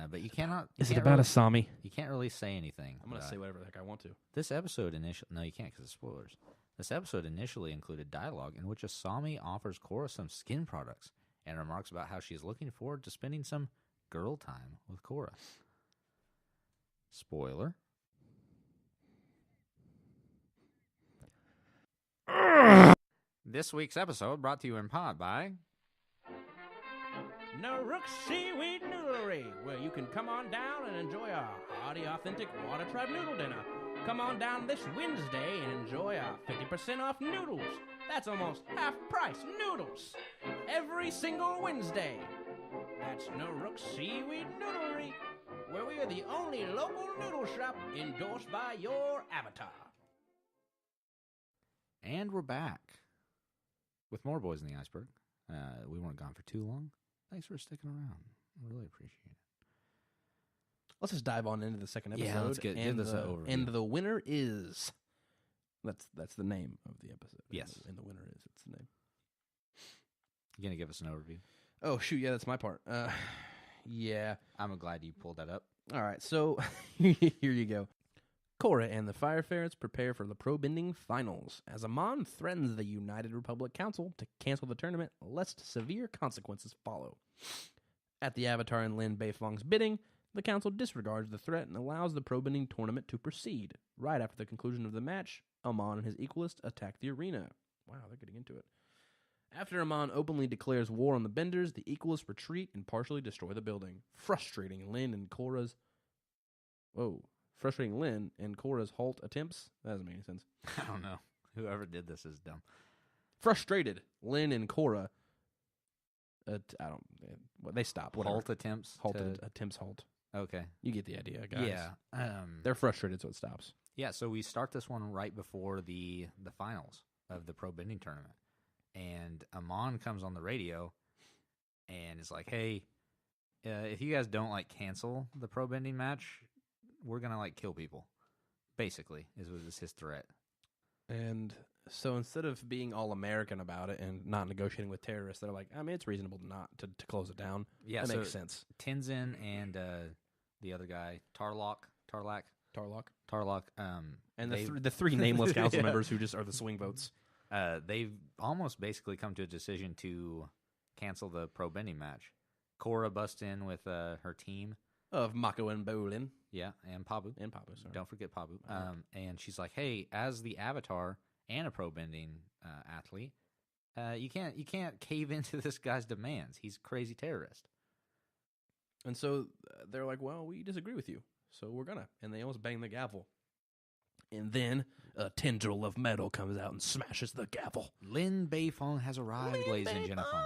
but you cannot. Is it can't about really, a Sami? You can't really say anything. I'm gonna about say it. whatever the heck I want to. This episode initially. No, you can't because of spoilers. This episode initially included dialogue in which Asami offers Korra some skin products and remarks about how she is looking forward to spending some girl time with Korra. Spoiler. This week's episode brought to you in part by Narook Seaweed Noodlery, where you can come on down and enjoy a hearty, authentic Water Tribe noodle dinner. Come on down this Wednesday and enjoy our 50% off noodles. That's almost half price noodles. Every single Wednesday. That's Narook Seaweed Noodlery, where we are the only local noodle shop endorsed by your avatar. And we're back with more Boys in the Iceberg. We weren't gone for too long. Thanks for sticking around. I really appreciate it. Let's just dive on into the second episode. Yeah, let's give this an overview. And the winner is... That's the name of the episode. Yes. And the winner is, it's the name. You going to give us an overview? Oh, shoot, yeah, that's my part. Yeah. I'm glad you pulled that up. All right, so here you go. Korra and the Fire Ferrets prepare for the Pro Bending Finals as Amon threatens the United Republic Council to cancel the tournament lest severe consequences follow. At the Avatar and Lin Beifong's bidding, the council disregards the threat and allows the pro-bending tournament to proceed. Right after the conclusion of the match, Amon and his equalist attack the arena. Wow, they're getting into it. After Amon openly declares war on the Benders, the equalists retreat and partially destroy the building, frustrating Lin and Korra's halt attempts. That doesn't make any sense. I don't know. Whoever did this is dumb. Frustrated, Lin and Korra. They stop. Whatever. Halt attempts. Attempts halt. Okay. You get the idea, guys. Yeah. They're frustrated, so it stops. Yeah. So we start this one right before the finals of the pro bending tournament, and Amon comes on the radio, and is like, "Hey, if you guys don't cancel the pro bending match, we're gonna kill people." Basically, is his threat. And so instead of being all American about it and not negotiating with terrorists, they're like, I mean, it's reasonable to close it down. Yeah, that so makes sense. Tenzin and the other guy, Tarlok. And the three nameless council members who just are the swing votes. They've almost basically come to a decision to cancel the pro bending match. Korra busts in with her team Of Mako and Bolin. Yeah, and Pabu. Sorry. Don't forget Pabu. And she's like, "Hey, as the Avatar and a pro bending athlete, you can't cave into this guy's demands. He's a crazy terrorist." And so they're like, "Well, we disagree with you, so we're gonna." And they almost bang the gavel. And then a tendril of metal comes out and smashes the gavel. Lin Beifong has arrived, ladies and gentlemen.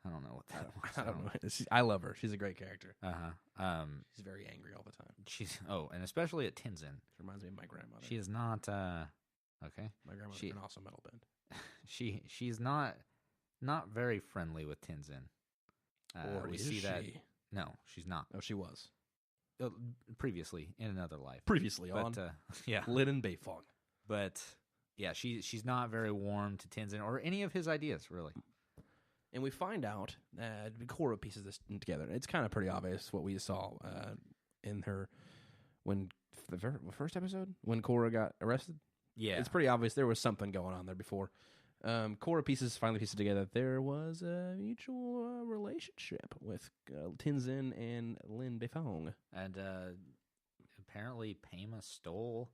I don't know what that was. I don't know. I love her. She's a great character. She's very angry all the time. And especially at Tenzin. She reminds me of my grandmother. She is not okay. My grandmother can also metal bend. She's not very friendly with Tenzin. Or we is see she? that. No, she's not. Oh, she was. Previously in another life. Previously on. Yeah. Lin and Beifong. But yeah, she's not very warm to Tenzin or any of his ideas, really. And we find out that Korra pieces this together. It's kind of pretty obvious what we saw in her the first episode when Korra got arrested. Yeah, it's pretty obvious there was something going on there before. Korra finally pieces together that there was a mutual relationship with Tenzin and Lin Beifong. And apparently Pema stole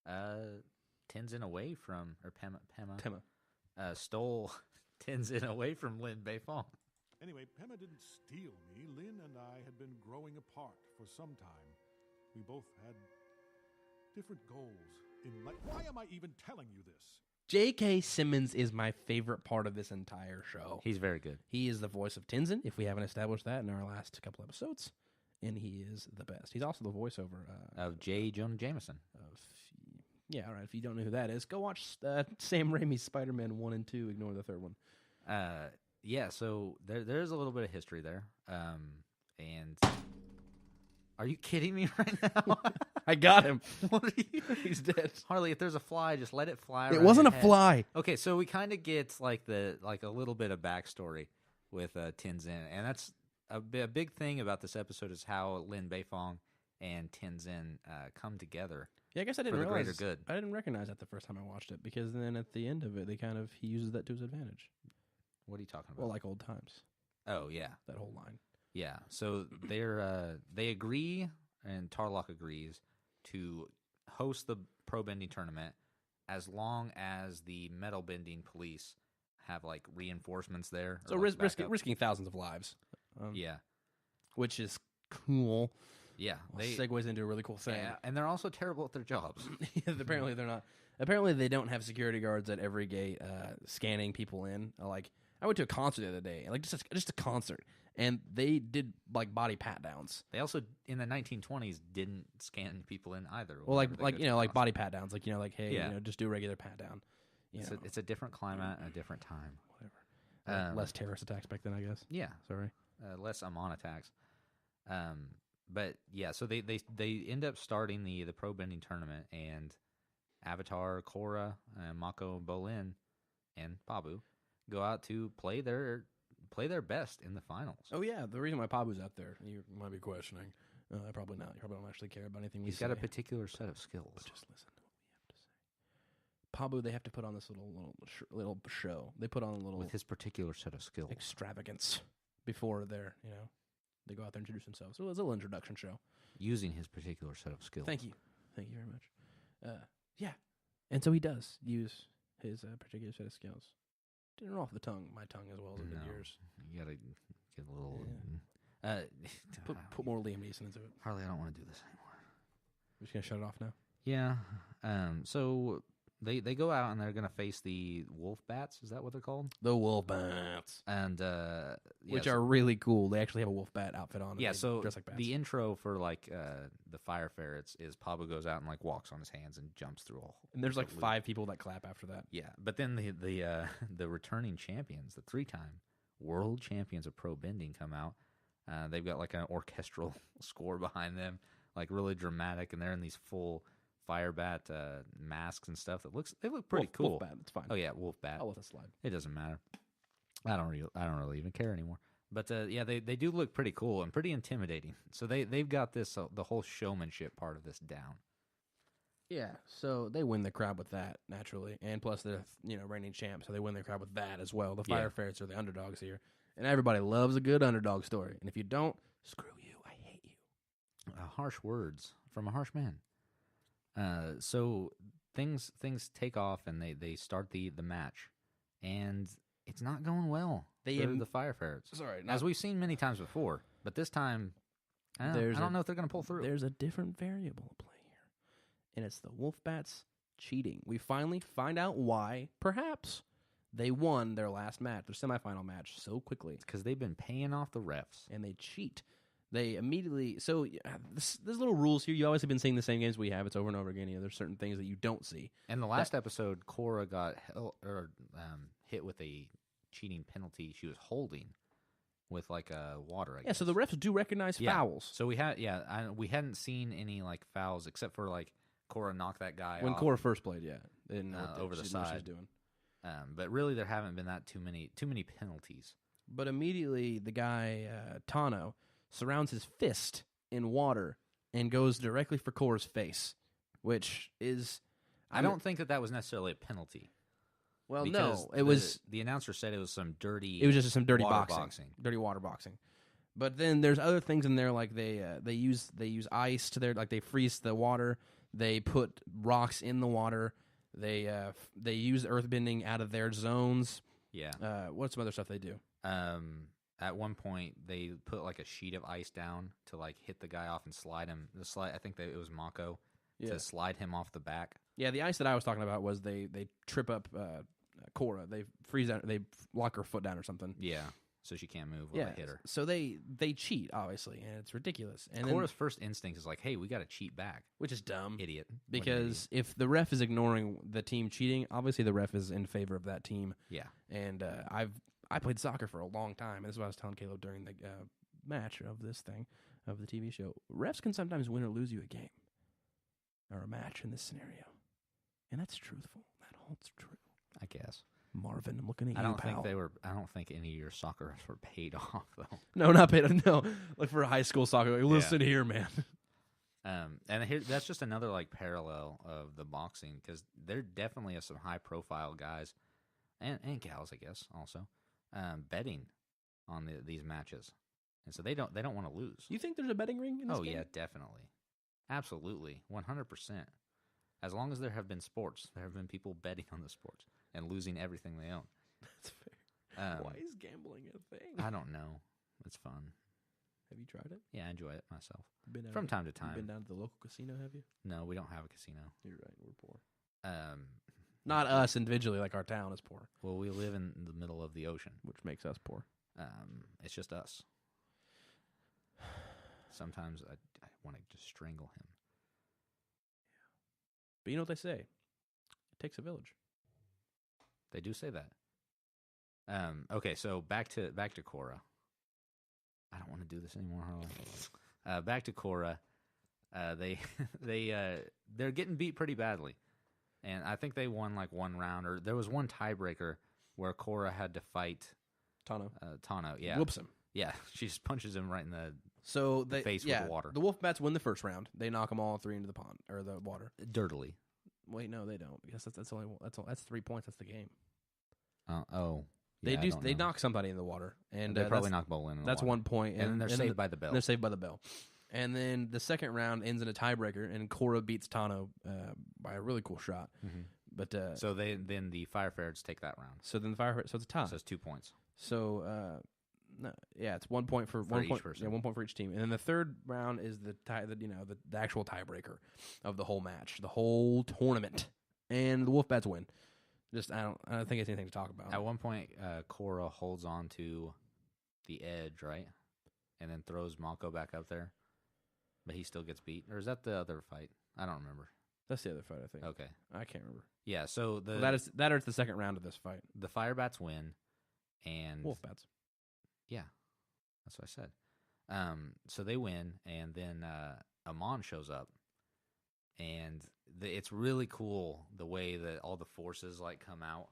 Tenzin away from, or Pema stole Tenzin away from Lin Beifong. Anyway, Pema didn't steal me. Lin and I had been growing apart for some time. We both had different goals in life. Why am I even telling you this? J.K. Simmons is my favorite part of this entire show. He's very good. He is the voice of Tenzin, if we haven't established that in our last couple episodes. And he is the best. He's also the voiceover of J. Jonah Jameson. Yeah, all right. If you don't know who that is, go watch Sam Raimi's Spider-Man 1 and 2. Ignore the third one. Yeah, so there's a little bit of history there. And are you kidding me right now? I got him. What are you? He's dead. Harley, if there's a fly, just let it fly. It wasn't a fly. Okay, so we kind of get a little bit of backstory with Tenzin, and that's a big thing about this episode is how Lin Beifong and Tenzin come together. Yeah, I guess I didn't for the realize. Greater good. I didn't recognize that the first time I watched it because then at the end of it, he uses that to his advantage. What are you talking about? Well, like old times. Oh yeah, that whole line. Yeah, so they agree, and Tarlok agrees to host the pro bending tournament as long as the metal bending police have reinforcements there. So risking thousands of lives. Yeah, which is cool. Yeah, segues into a really cool thing. Yeah, and they're also terrible at their jobs. Apparently they're not. Apparently they don't have security guards at every gate scanning people in. I went to a concert the other day, just a concert, and they did body pat downs. They also in the 1920s didn't scan people in either. Well, body pat downs, hey, just do a regular pat down. It's a different climate, and a different time. Whatever. Less terrorist attacks back then, I guess. Yeah, sorry. Less Amon attacks. But yeah, so they end up starting the pro bending tournament, and Avatar, Korra, Mako, Bolin, and Pabu go out to play their best in the finals. Oh yeah, the reason why Pabu's out there, you might be questioning. Probably not. You probably don't actually care about anything. He's got a particular set of skills. But just listen to what we have to say. Pabu, they have to put on this little show. They put on a little with his particular set of skills. Extravagance. before they go out there and introduce themselves. So it was a little introduction show. Using his particular set of skills. Thank you very much. Yeah, and so he does use his particular set of skills. Didn't roll off the tongue, my tongue as well as it did yours. You gotta get a little. Put more Liam Neeson into it. Harley, I don't want to do this anymore. We're just gonna shut it off now. Yeah. So they go out and they're gonna face the wolf bats. Is that what they're called? The wolf bats, And which are really cool. They actually have a wolf bat outfit on. Yeah. They So dress like bats. the intro for like the fire ferrets is Pablo goes out and like walks on his hands and jumps through all. and there's like 5 people that clap after that. Yeah, but then the returning champions, the 3-time world champions of pro bending, come out. They've got like an orchestral score behind them, like really dramatic, and they're in these full fire bat masks and stuff. They look pretty cool. Wolf bat, it's fine. Oh yeah, wolf bat. I'll let it slide. It doesn't matter. I don't really even care anymore. But yeah, they do look pretty cool and pretty intimidating. So they've got this the whole showmanship part of this down. Yeah, so they win the crowd with that naturally, and plus they're reigning champ, so they win the crowd with that as well. The Fire Ferrets are the underdogs here, and everybody loves a good underdog story. And if you don't, screw you, I hate you. Harsh words from a harsh man. So things take off and they start the match, and it's not going well for the Fire Ferrets. Sorry, as we've seen many times before, but this time I don't know if they're going to pull through. There's a different variable at play here, and it's the wolf bats cheating. We finally find out why, perhaps, they won their last match, their semifinal match, so quickly. It's because they've been paying off the refs. And they cheat. They immediately... So, there's little rules here. You always have been seeing the same games we have. It's over and over again. There's certain things that you don't see. In the last episode, Korra got hit with a cheating penalty she was holding with, like, water, I guess. So the refs do recognize fouls. So we hadn't seen any, like, fouls except for, like, Korra knocked that guy when off. Korra first played, yeah. They didn't know over the what side. she was doing. But really, there haven't been too many penalties. But immediately, the guy, Tano, surrounds his fist in water and goes directly for Korra's face, which is... I don't think that was necessarily a penalty. Well, because no, it was... The announcer said it was some dirty... It was just some dirty water boxing. Dirty water boxing. But then there's other things in there, like they use ice to their... Like, they freeze the water. They put rocks in the water. They use earthbending out of their zones. Yeah. What's some other stuff they do? At one point, they put like a sheet of ice down to like hit the guy off and slide him. I think that it was Mako to slide him off the back. Yeah, the ice that I was talking about was they trip up Korra. They freeze down. They lock her foot down or something. Yeah, so she can't move when they hit her. So they cheat, obviously, and it's ridiculous. And Korra's first instinct is like, "Hey, we got to cheat back," which is dumb, idiot. Because if the ref is ignoring the team cheating, obviously the ref is in favor of that team. Yeah, and I played soccer for a long time, and this is what I was telling Caleb during the match of this thing, of the TV show. Refs can sometimes win or lose you a game or a match in this scenario, and that's truthful. That holds true. I guess. Marvin, I'm looking at you, pal. I don't think any of your soccer refs were paid off though. No, not paid off. No, like for high school soccer. Like, listen here, man. And here, that's just another like parallel of the boxing, because there definitely are some high profile guys and gals, I guess, also betting on these matches, and so they don't want to lose. You think there's a betting ring in this game? Yeah, definitely, absolutely, 100%. As long as there have been sports, there have been people betting on the sports and losing everything they own. That's fair. Why is gambling a thing? I don't know. It's fun. Have you tried it? Yeah, I enjoy it myself. From time to time. Been down to the local casino, have you? No, we don't have a casino. You're right. We're poor. Not us individually, like our town is poor. Well, we live in the middle of the ocean, which makes us poor. It's just us. Sometimes I want to just strangle him. But you know what they say? It takes a village. They do say that. Okay, so back to Korra. I don't want to do this anymore, Harley. Back to Korra. They're getting beat pretty badly, and I think they won like one round, or there was one tiebreaker where Korra had to fight Tano. Tano, yeah, Whoops him. Yeah, she just punches him right in the face with the water. The Wolfbats win the first round. They knock them all three into the pond or the water. Dirtily. Wait, no, they don't. Because that's 3 points. That's the game. Oh, They Yeah, I do. don't They know. knock somebody in the water, and They probably that's, knock Bolin in the that's water. 1 point. And then they're then saved by the bell. They're saved by the bell. And then the second round ends in a tiebreaker, and Korra beats Tano by a really cool shot. But So then the Fire Ferrets take that round. so then the fire. So it's a tie. So it's 2 points. So no, yeah, it's 1 point for one each point. person. Yeah, 1 point for each team. And then the third round is the tie. The actual tiebreaker of the whole match, the whole tournament, and the Wolfbats win. Just I don't think it's anything to talk about. At one point, Korra holds on to the edge, right? And then throws Mako back up there. But he still gets beat. Or is that the other fight? I don't remember. That's the other fight, I think. Okay. I can't remember. Yeah, so Well, that is the second round of this fight. the Firebats win, and Wolfbats. yeah, that's what I said. So they win, and then Amon shows up, and it's really cool the way that all the forces like come out,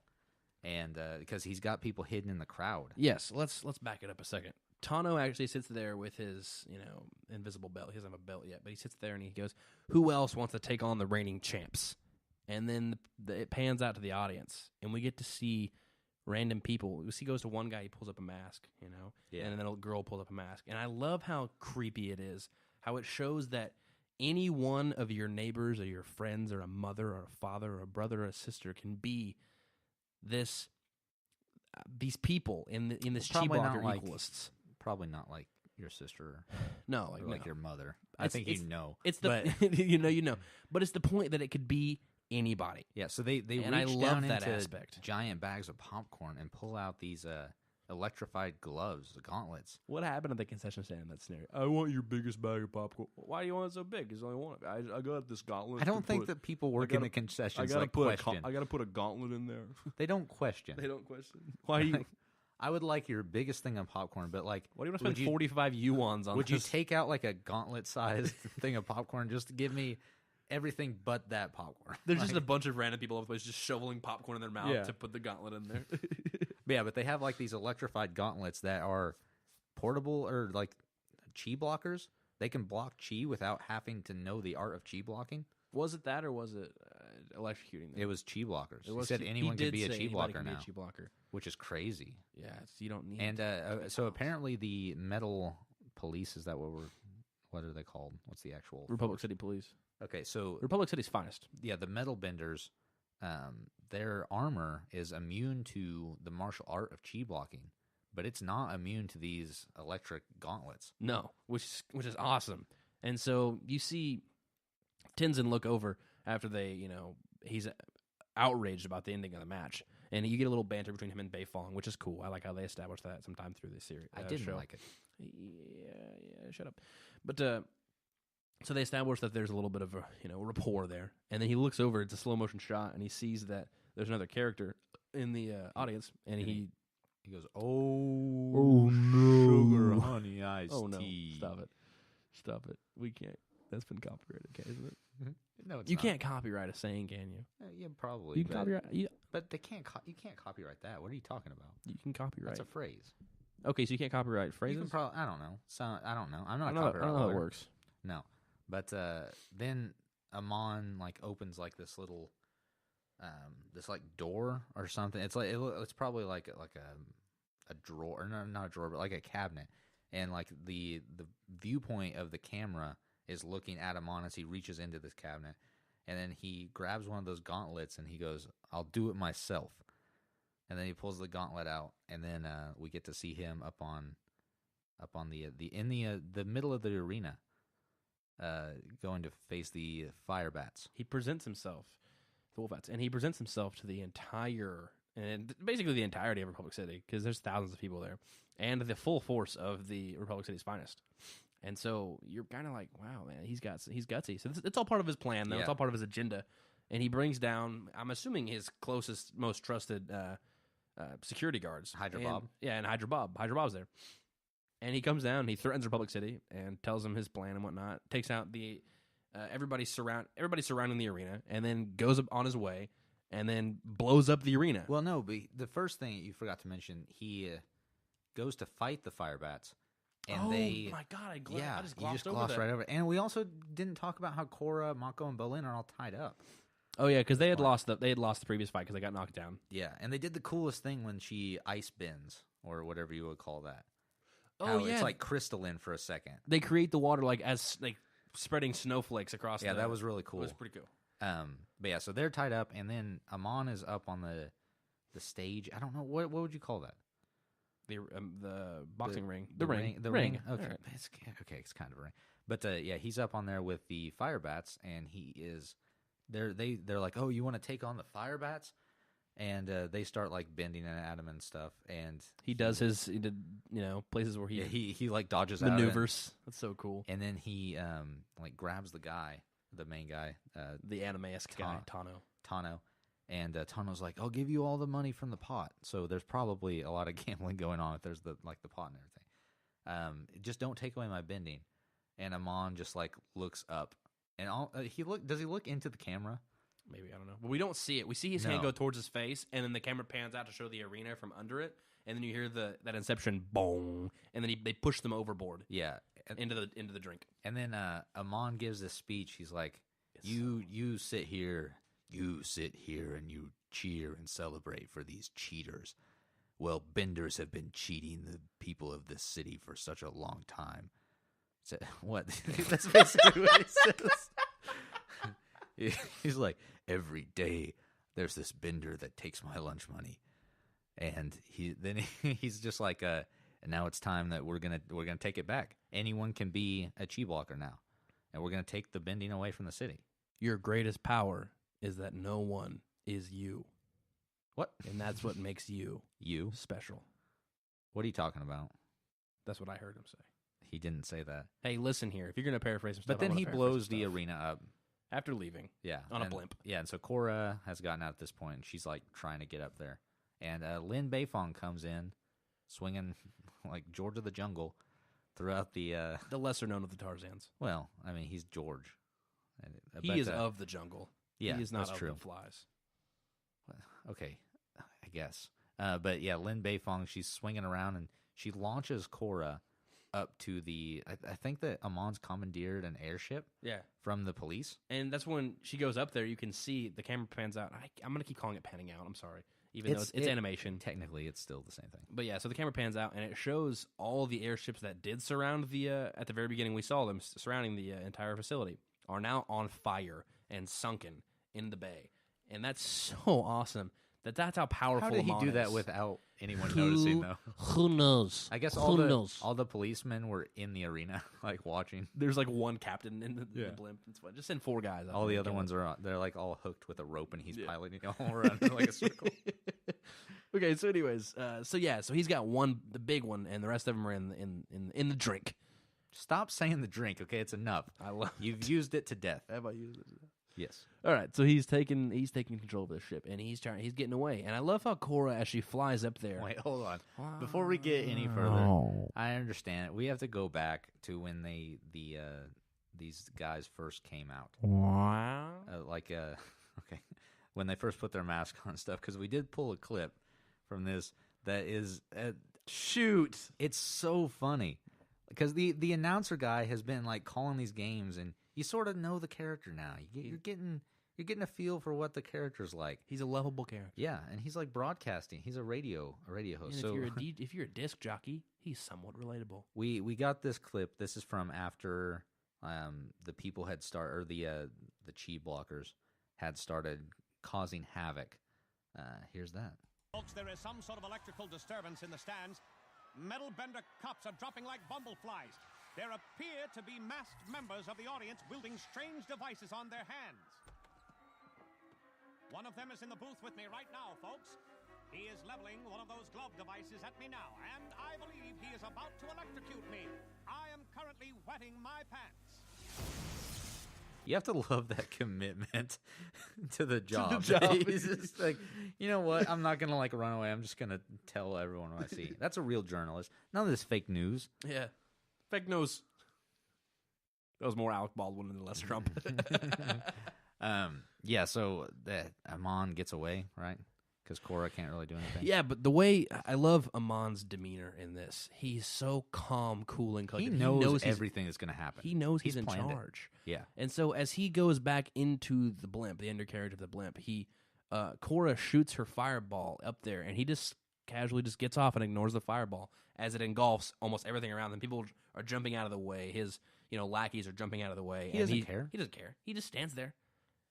and because he's got people hidden in the crowd. Yes, let's back it up a second. Tano actually sits there with his, invisible belt. He doesn't have a belt yet, but he sits there and he goes, "Who else wants to take on the reigning champs?" And then it pans out to the audience, and we get to see random people. He goes to one guy, he pulls up a mask, Yeah. and then a girl pulls up a mask. And I love how creepy it is, how it shows that any one of your neighbors or your friends or a mother or a father or a brother or a sister can be these people in this Probably not Chi-Blocker like- equalists. Probably not like your sister No, or like no. your mother. I think you know. It's the you know, but it's the point that it could be anybody. Yeah, so they And I reach love down that into aspect. giant bags of popcorn and pull out these electrified gloves, the gauntlets. What happened at the concession stand in that scenario? I want your biggest bag of popcorn. Why do you want it so big? There's only one. I got this gauntlet. I don't think that people working the concessions like question. I gotta put a gauntlet in there. They don't question. They don't question. Why do you? I would like your biggest thing of popcorn, but like, Why do you want to spend 45 yuans on? would you this? take out like a gauntlet-sized thing of popcorn just to give me everything but that popcorn? There's just a bunch of random people all over the place just shoveling popcorn in their mouth Yeah. to put the gauntlet in there. Yeah, but they have like these electrified gauntlets that are portable or like chi blockers. They can block chi without having to know the art of chi blocking. Was it that or was it electrocuting them? It was chi blockers. It He was said chi- anyone he can did be a say chi anybody blocker can be a now, chi blocker. which is crazy. Yeah, you don't need. And so apparently the metal police, is that what are they called? What's the actual? Republic City Police. Okay, so Republic City's finest. yeah, the metal benders, their armor is immune to the martial art of chi blocking, but it's not immune to these electric gauntlets. No, which is awesome. And so you see Tenzin look over after he's outraged about the ending of the match, and you get a little banter between him and Beifong, which is cool. I like how they established that sometime through this series. I didn't show. like it. Yeah, shut up. But so they establish that there's a little bit of a rapport there, and then he looks over. It's a slow motion shot, and he sees that there's another character in the audience, and he goes, oh no, sugar honey iced oh no, tea. stop it. We can't. That's been copyrighted, isn't it? No, it's You not. can't copyright a saying, can you? Yeah, probably. You can but, copyright. but they can't. You can't copyright that. What are you talking about? You can copyright. That's a phrase. Okay, so you can't copyright You phrases. can probably. I don't know. So I don't know. I'm not I a don't know, copyright I don't know how it lawyer. works. No, but then Amon like opens like this little, this like door or something. It's like it's probably like a drawer, or not a drawer, but like a cabinet, and like the viewpoint of the camera is looking at Amon as he reaches into this cabinet, and then he grabs one of those gauntlets and he goes, "I'll do it myself," and then he pulls the gauntlet out, and then we get to see him up on the middle of the arena. Going to face the Firebats. He presents himself, the Wolfbats, and he presents himself to the entire, and basically the entirety of Republic City, because there's thousands of people there, and the full force of the Republic City's finest. And so you're kind of like, wow, man, he's gutsy. So it's all part of his plan, though. Yeah. It's all part of his agenda. And he brings down, I'm assuming, his closest, most trusted security guards. Hydra And- Bob. Yeah, and Hydra Bob. Hydra Bob's there. And he comes down, he threatens Republic City and tells them his plan and whatnot. Takes out the everybody surrounding the arena, and then goes up on his way, and then blows up the arena. Well, no, but the first thing you forgot to mention, he goes to fight the Firebats, and they. My God! I just you just glossed over glossed that. right over it. And we also didn't talk about how Korra, Mako, and Bolin are all tied up. Oh yeah, because they had lost the previous fight because they got knocked down. Yeah, and they did the coolest thing when she ice bends, or whatever you would call that. Oh, How yeah. It's like crystalline for a second. They create the water as spreading snowflakes across. Yeah, that was really cool. It was pretty cool. But yeah, so they're tied up, and then Amon is up on the stage. I don't know what would you call that? The boxing ring. The ring. Ring. Okay, Right. it's kind of a ring. But yeah, he's up on there with the fire bats, and he is. They're like, oh, you want to take on the fire bats? And they start like bending at him and stuff. And He did places where he like dodges maneuvers. That's so cool. and then he like grabs the main guy, The anime-esque guy, Tano. And Tano's like, I'll give you all the money from the pot. So there's probably a lot of gambling going on if there's the pot and everything. Just don't take away my bending. And Amon just like looks up, and does he look into the camera? Maybe, I don't know. But we don't see it. We see his hand go towards his face, and then the camera pans out to show the arena from under it, and then you hear that Inception boom, and then they push them overboard. Yeah, into the drink. And then Amon gives this speech. He's like, "You sit here, and you cheer and celebrate for these cheaters. Well, benders have been cheating the people of this city for such a long time." So, what? That's basically what he says. He's like, every day there's this bender that takes my lunch money, and he's just like, and now it's time that we're gonna take it back. Anyone can be a chi blocker now, and we're gonna take the bending away from the city. Your greatest power is that no one is you. What? And that's what makes you special. What are you talking about? That's what I heard him say. He didn't say that. Hey, listen here. If you're going to paraphrase some stuff, But then he blows the arena up. After leaving. Yeah. On a blimp. Yeah, and so Korra has gotten out at this point, and she's like trying to get up there. And Lin Beifong comes in, swinging like George of the Jungle throughout the lesser known of the Tarzans. Well, I mean, he's George. He is of the jungle. Yeah, he is not that's of true. the flies. Okay, I guess. But yeah, Lin Beifong, she's swinging around, and she launches Korra up to the. I think that Amon's commandeered an airship. Yeah. From the police, and that's when she goes up there. You can see the camera pans out. I'm gonna keep calling it panning out. I'm sorry, even though it's animation. Technically, it's still the same thing. But yeah, so the camera pans out, and it shows all the airships that did surround the. At the very beginning, we saw them surrounding the entire facility are now on fire and sunken in the bay, and that's so awesome. That's how powerful. How did he Amon do that is. without anyone noticing, though? Who knows? I guess all the policemen were in the arena, like watching. There's like one captain in the blimp. It's fun. Just send 4 guys. All the other ones they're like all hooked with a rope, and he's piloting it all around like a circle. Okay, so anyways, so he's got the big one, and the rest of them are in the drink. Stop saying the drink, okay? It's enough. You've used it to death. Have I used it to death? Yes. All right, so he's taking control of the ship, and he's getting away. And I love how Korra, as she flies up there. Wait, hold on. Before we get any further, I understand we have to go back to when these guys first came out. Wow. Okay, when they first put their mask on and stuff, because we did pull a clip from this that is shoot. It's so funny because the announcer guy has been like calling these games, and you sort of know the character now. You're getting a feel for what the character's like. He's a lovable character. Yeah, and he's like broadcasting. He's a radio host. And so if you're a disc jockey, he's somewhat relatable. We got this clip. This is from after the people had started, or the chi blockers had started causing havoc. Here's that. Folks, there is some sort of electrical disturbance in the stands. Metal bender cops are dropping like bumbleflies. There appear to be masked members of the audience wielding strange devices on their hands. One of them is in the booth with me right now, folks. He is leveling one of those glove devices at me now, and I believe he is about to electrocute me. I am currently wetting my pants. You have to love that commitment to the job. He's just like, you know what? I'm not gonna like run away. I'm just gonna tell everyone what I see. That's a real journalist. None of this fake news. Yeah. Fake news. That was more Alec Baldwin and less Trump. Yeah, so Amon gets away, right? Because Korra can't really do anything. Yeah, but the way I love Amon's demeanor in this, he's so calm, cool, and He collected. knows everything that's going to happen. He knows he's in planned it. charge. Yeah. And so as he goes back into the blimp, the undercarriage of the blimp, Korra shoots her fireball up there, and he just casually just gets off and ignores the fireball as it engulfs almost everything around them. People are jumping out of the way. His lackeys are jumping out of the way. He doesn't care. He doesn't care. He just stands there.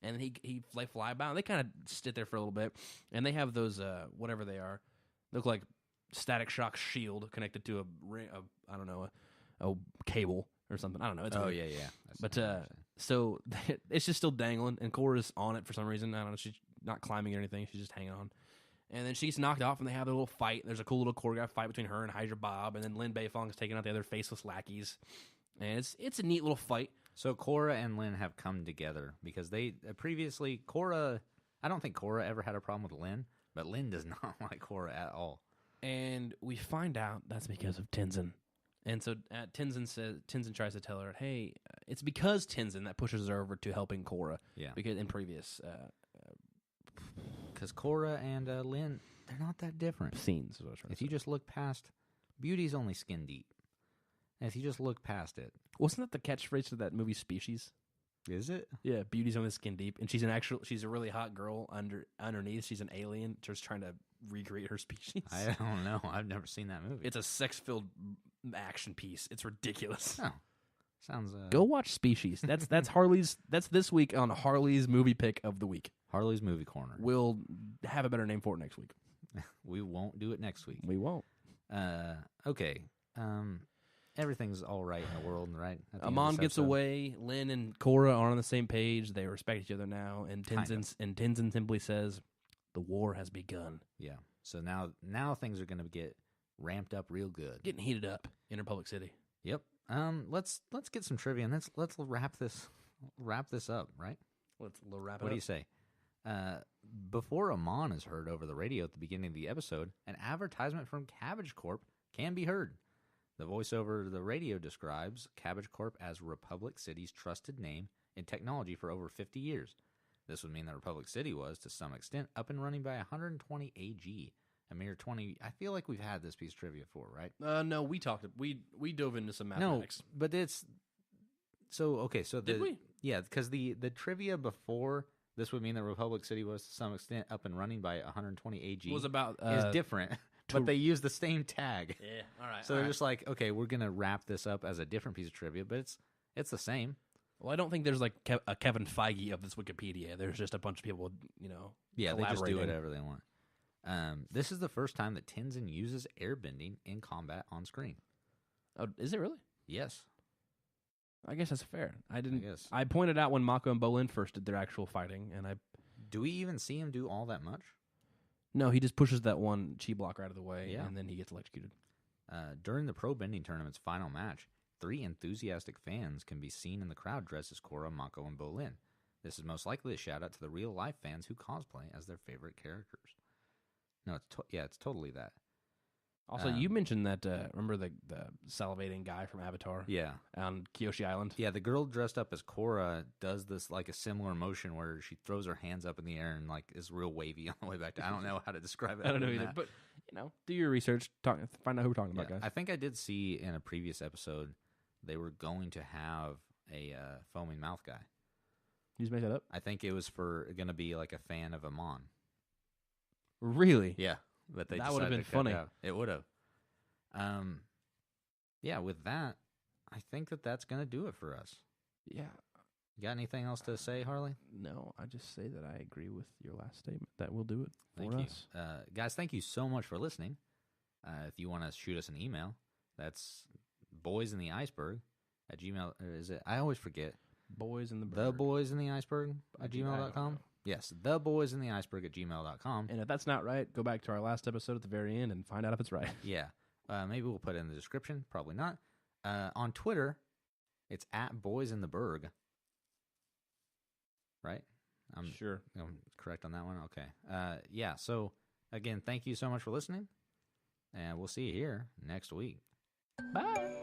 And then he fly by. And they kind of sit there for a little bit. And they have those, whatever they are, look like Static Shock shield connected to a cable or something. I don't know. It's weird. yeah. But so it's just still dangling, and Korra's on it for some reason. I don't know. She's not climbing or anything. She's just hanging on. And then she gets knocked off, and they have their little fight. There's a cool little choreographed fight between her and Hydra Bob, and then Lin Beifong is taking out the other faceless lackeys. And it's a neat little fight. So Korra and Lin have come together because they previously Korra. I don't think Korra ever had a problem with Lin, but Lin does not like Korra at all. And we find out that's because of Tenzin. And so Tenzin tries to tell her, "Hey, it's because Tenzin that pushes her over to helping Korra." Yeah, because in previous because Korra and Lin, they're not that different. scenes. Is what I was trying to If say. you just look past, beauty's only skin deep. And if you just look past it, Wasn't that the catchphrase to that movie Species? is it? Yeah, beauty's only skin deep, and she's a really hot girl underneath. She's an alien, just trying to recreate her species. I don't know. I've never seen that movie. It's a sex-filled action piece. It's ridiculous. Oh, sounds. Go watch Species. That's Harley's. That's this week on Harley's movie pick of the week. Harley's Movie Corner. We'll have a better name for it next week. We won't do it next week. We won't. Okay. Everything's all right in the world, right? At the end of Amon this gets episode. away. Lin and Korra are on the same page. They respect each other now. And Kind Tenzin simply says, "The war has begun." Yeah. So now things are going to get ramped up real good. Getting heated up in Republic City. Yep. Let's get some trivia and let's wrap this up, right? Let's wrap it What do up. you say? Before Amon is heard over the radio at the beginning of the episode, an advertisement from Cabbage Corp can be heard. The voiceover of the radio describes Cabbage Corp as Republic City's trusted name in technology for over 50 years. This would mean that Republic City was, to some extent, up and running by 120 AG. A mere 20. I feel like we've had this piece of trivia before, right? No, we dove into some mathematics. No, but it's so okay. So Did we? Yeah, because the trivia before this would mean that Republic City was to some extent up and running by 120 AG. Was about is different, but they use the same tag. Yeah, all right. So they're just like, okay, we're gonna wrap this up as a different piece of trivia, but it's the same. Well, I don't think there's like a Kevin Feige of this Wikipedia. There's just a bunch of people, Yeah, they just do collaborating. whatever they want. This is the first time that Tenzin uses airbending in combat on screen. Oh, is it really? Yes. I guess that's fair. guess. I pointed out when Mako and Bolin first did their actual fighting, and Do we even see him do all that much? no, he just pushes that one chi blocker out of the way, Yeah. and then he gets electrocuted. During the Pro Bending Tournament's final match, 3 enthusiastic fans can be seen in the crowd dressed as Korra, Mako, and Bolin. This is most likely a shout-out to the real-life fans who cosplay as their favorite characters. No, it's totally that. Also, you mentioned that, remember the salivating guy from Avatar? Yeah. On Kyoshi Island? Yeah, the girl dressed up as Korra does this, like, a similar motion where she throws her hands up in the air and, like, is real wavy on the way back. I don't know how to describe it. I don't know other than either, that. but, do your research, find out who we're talking about, Yeah, guys. I think I did see in a previous episode they were going to have a foaming mouth guy. You just made that up? I think it was going to be, like, a fan of Amon. Really? Yeah, but they That would have decided been to cut it funny. out. It would have. Yeah, with that, I think that's going to do it for us. Yeah. You got anything else to say, Harley? No, I just say that I agree with your last statement. That will do it Thank for you. us. Guys, thank you so much for listening. If you want to shoot us an email, that's boysintheiceberg@gmail. Or is it? I always forget. Boys in the The Bird. boys in the iceberg I at don't gmail.com. know. Yes, the boys in the iceberg at gmail.com. And if that's not right, go back to our last episode at the very end and find out if it's right. Yeah. Maybe we'll put it in the description. Probably not. On Twitter, it's @boysintheberg. Right? I'm Sure. correct on that one? Okay. Yeah, so, again, thank you so much for listening. And we'll see you here next week. Bye.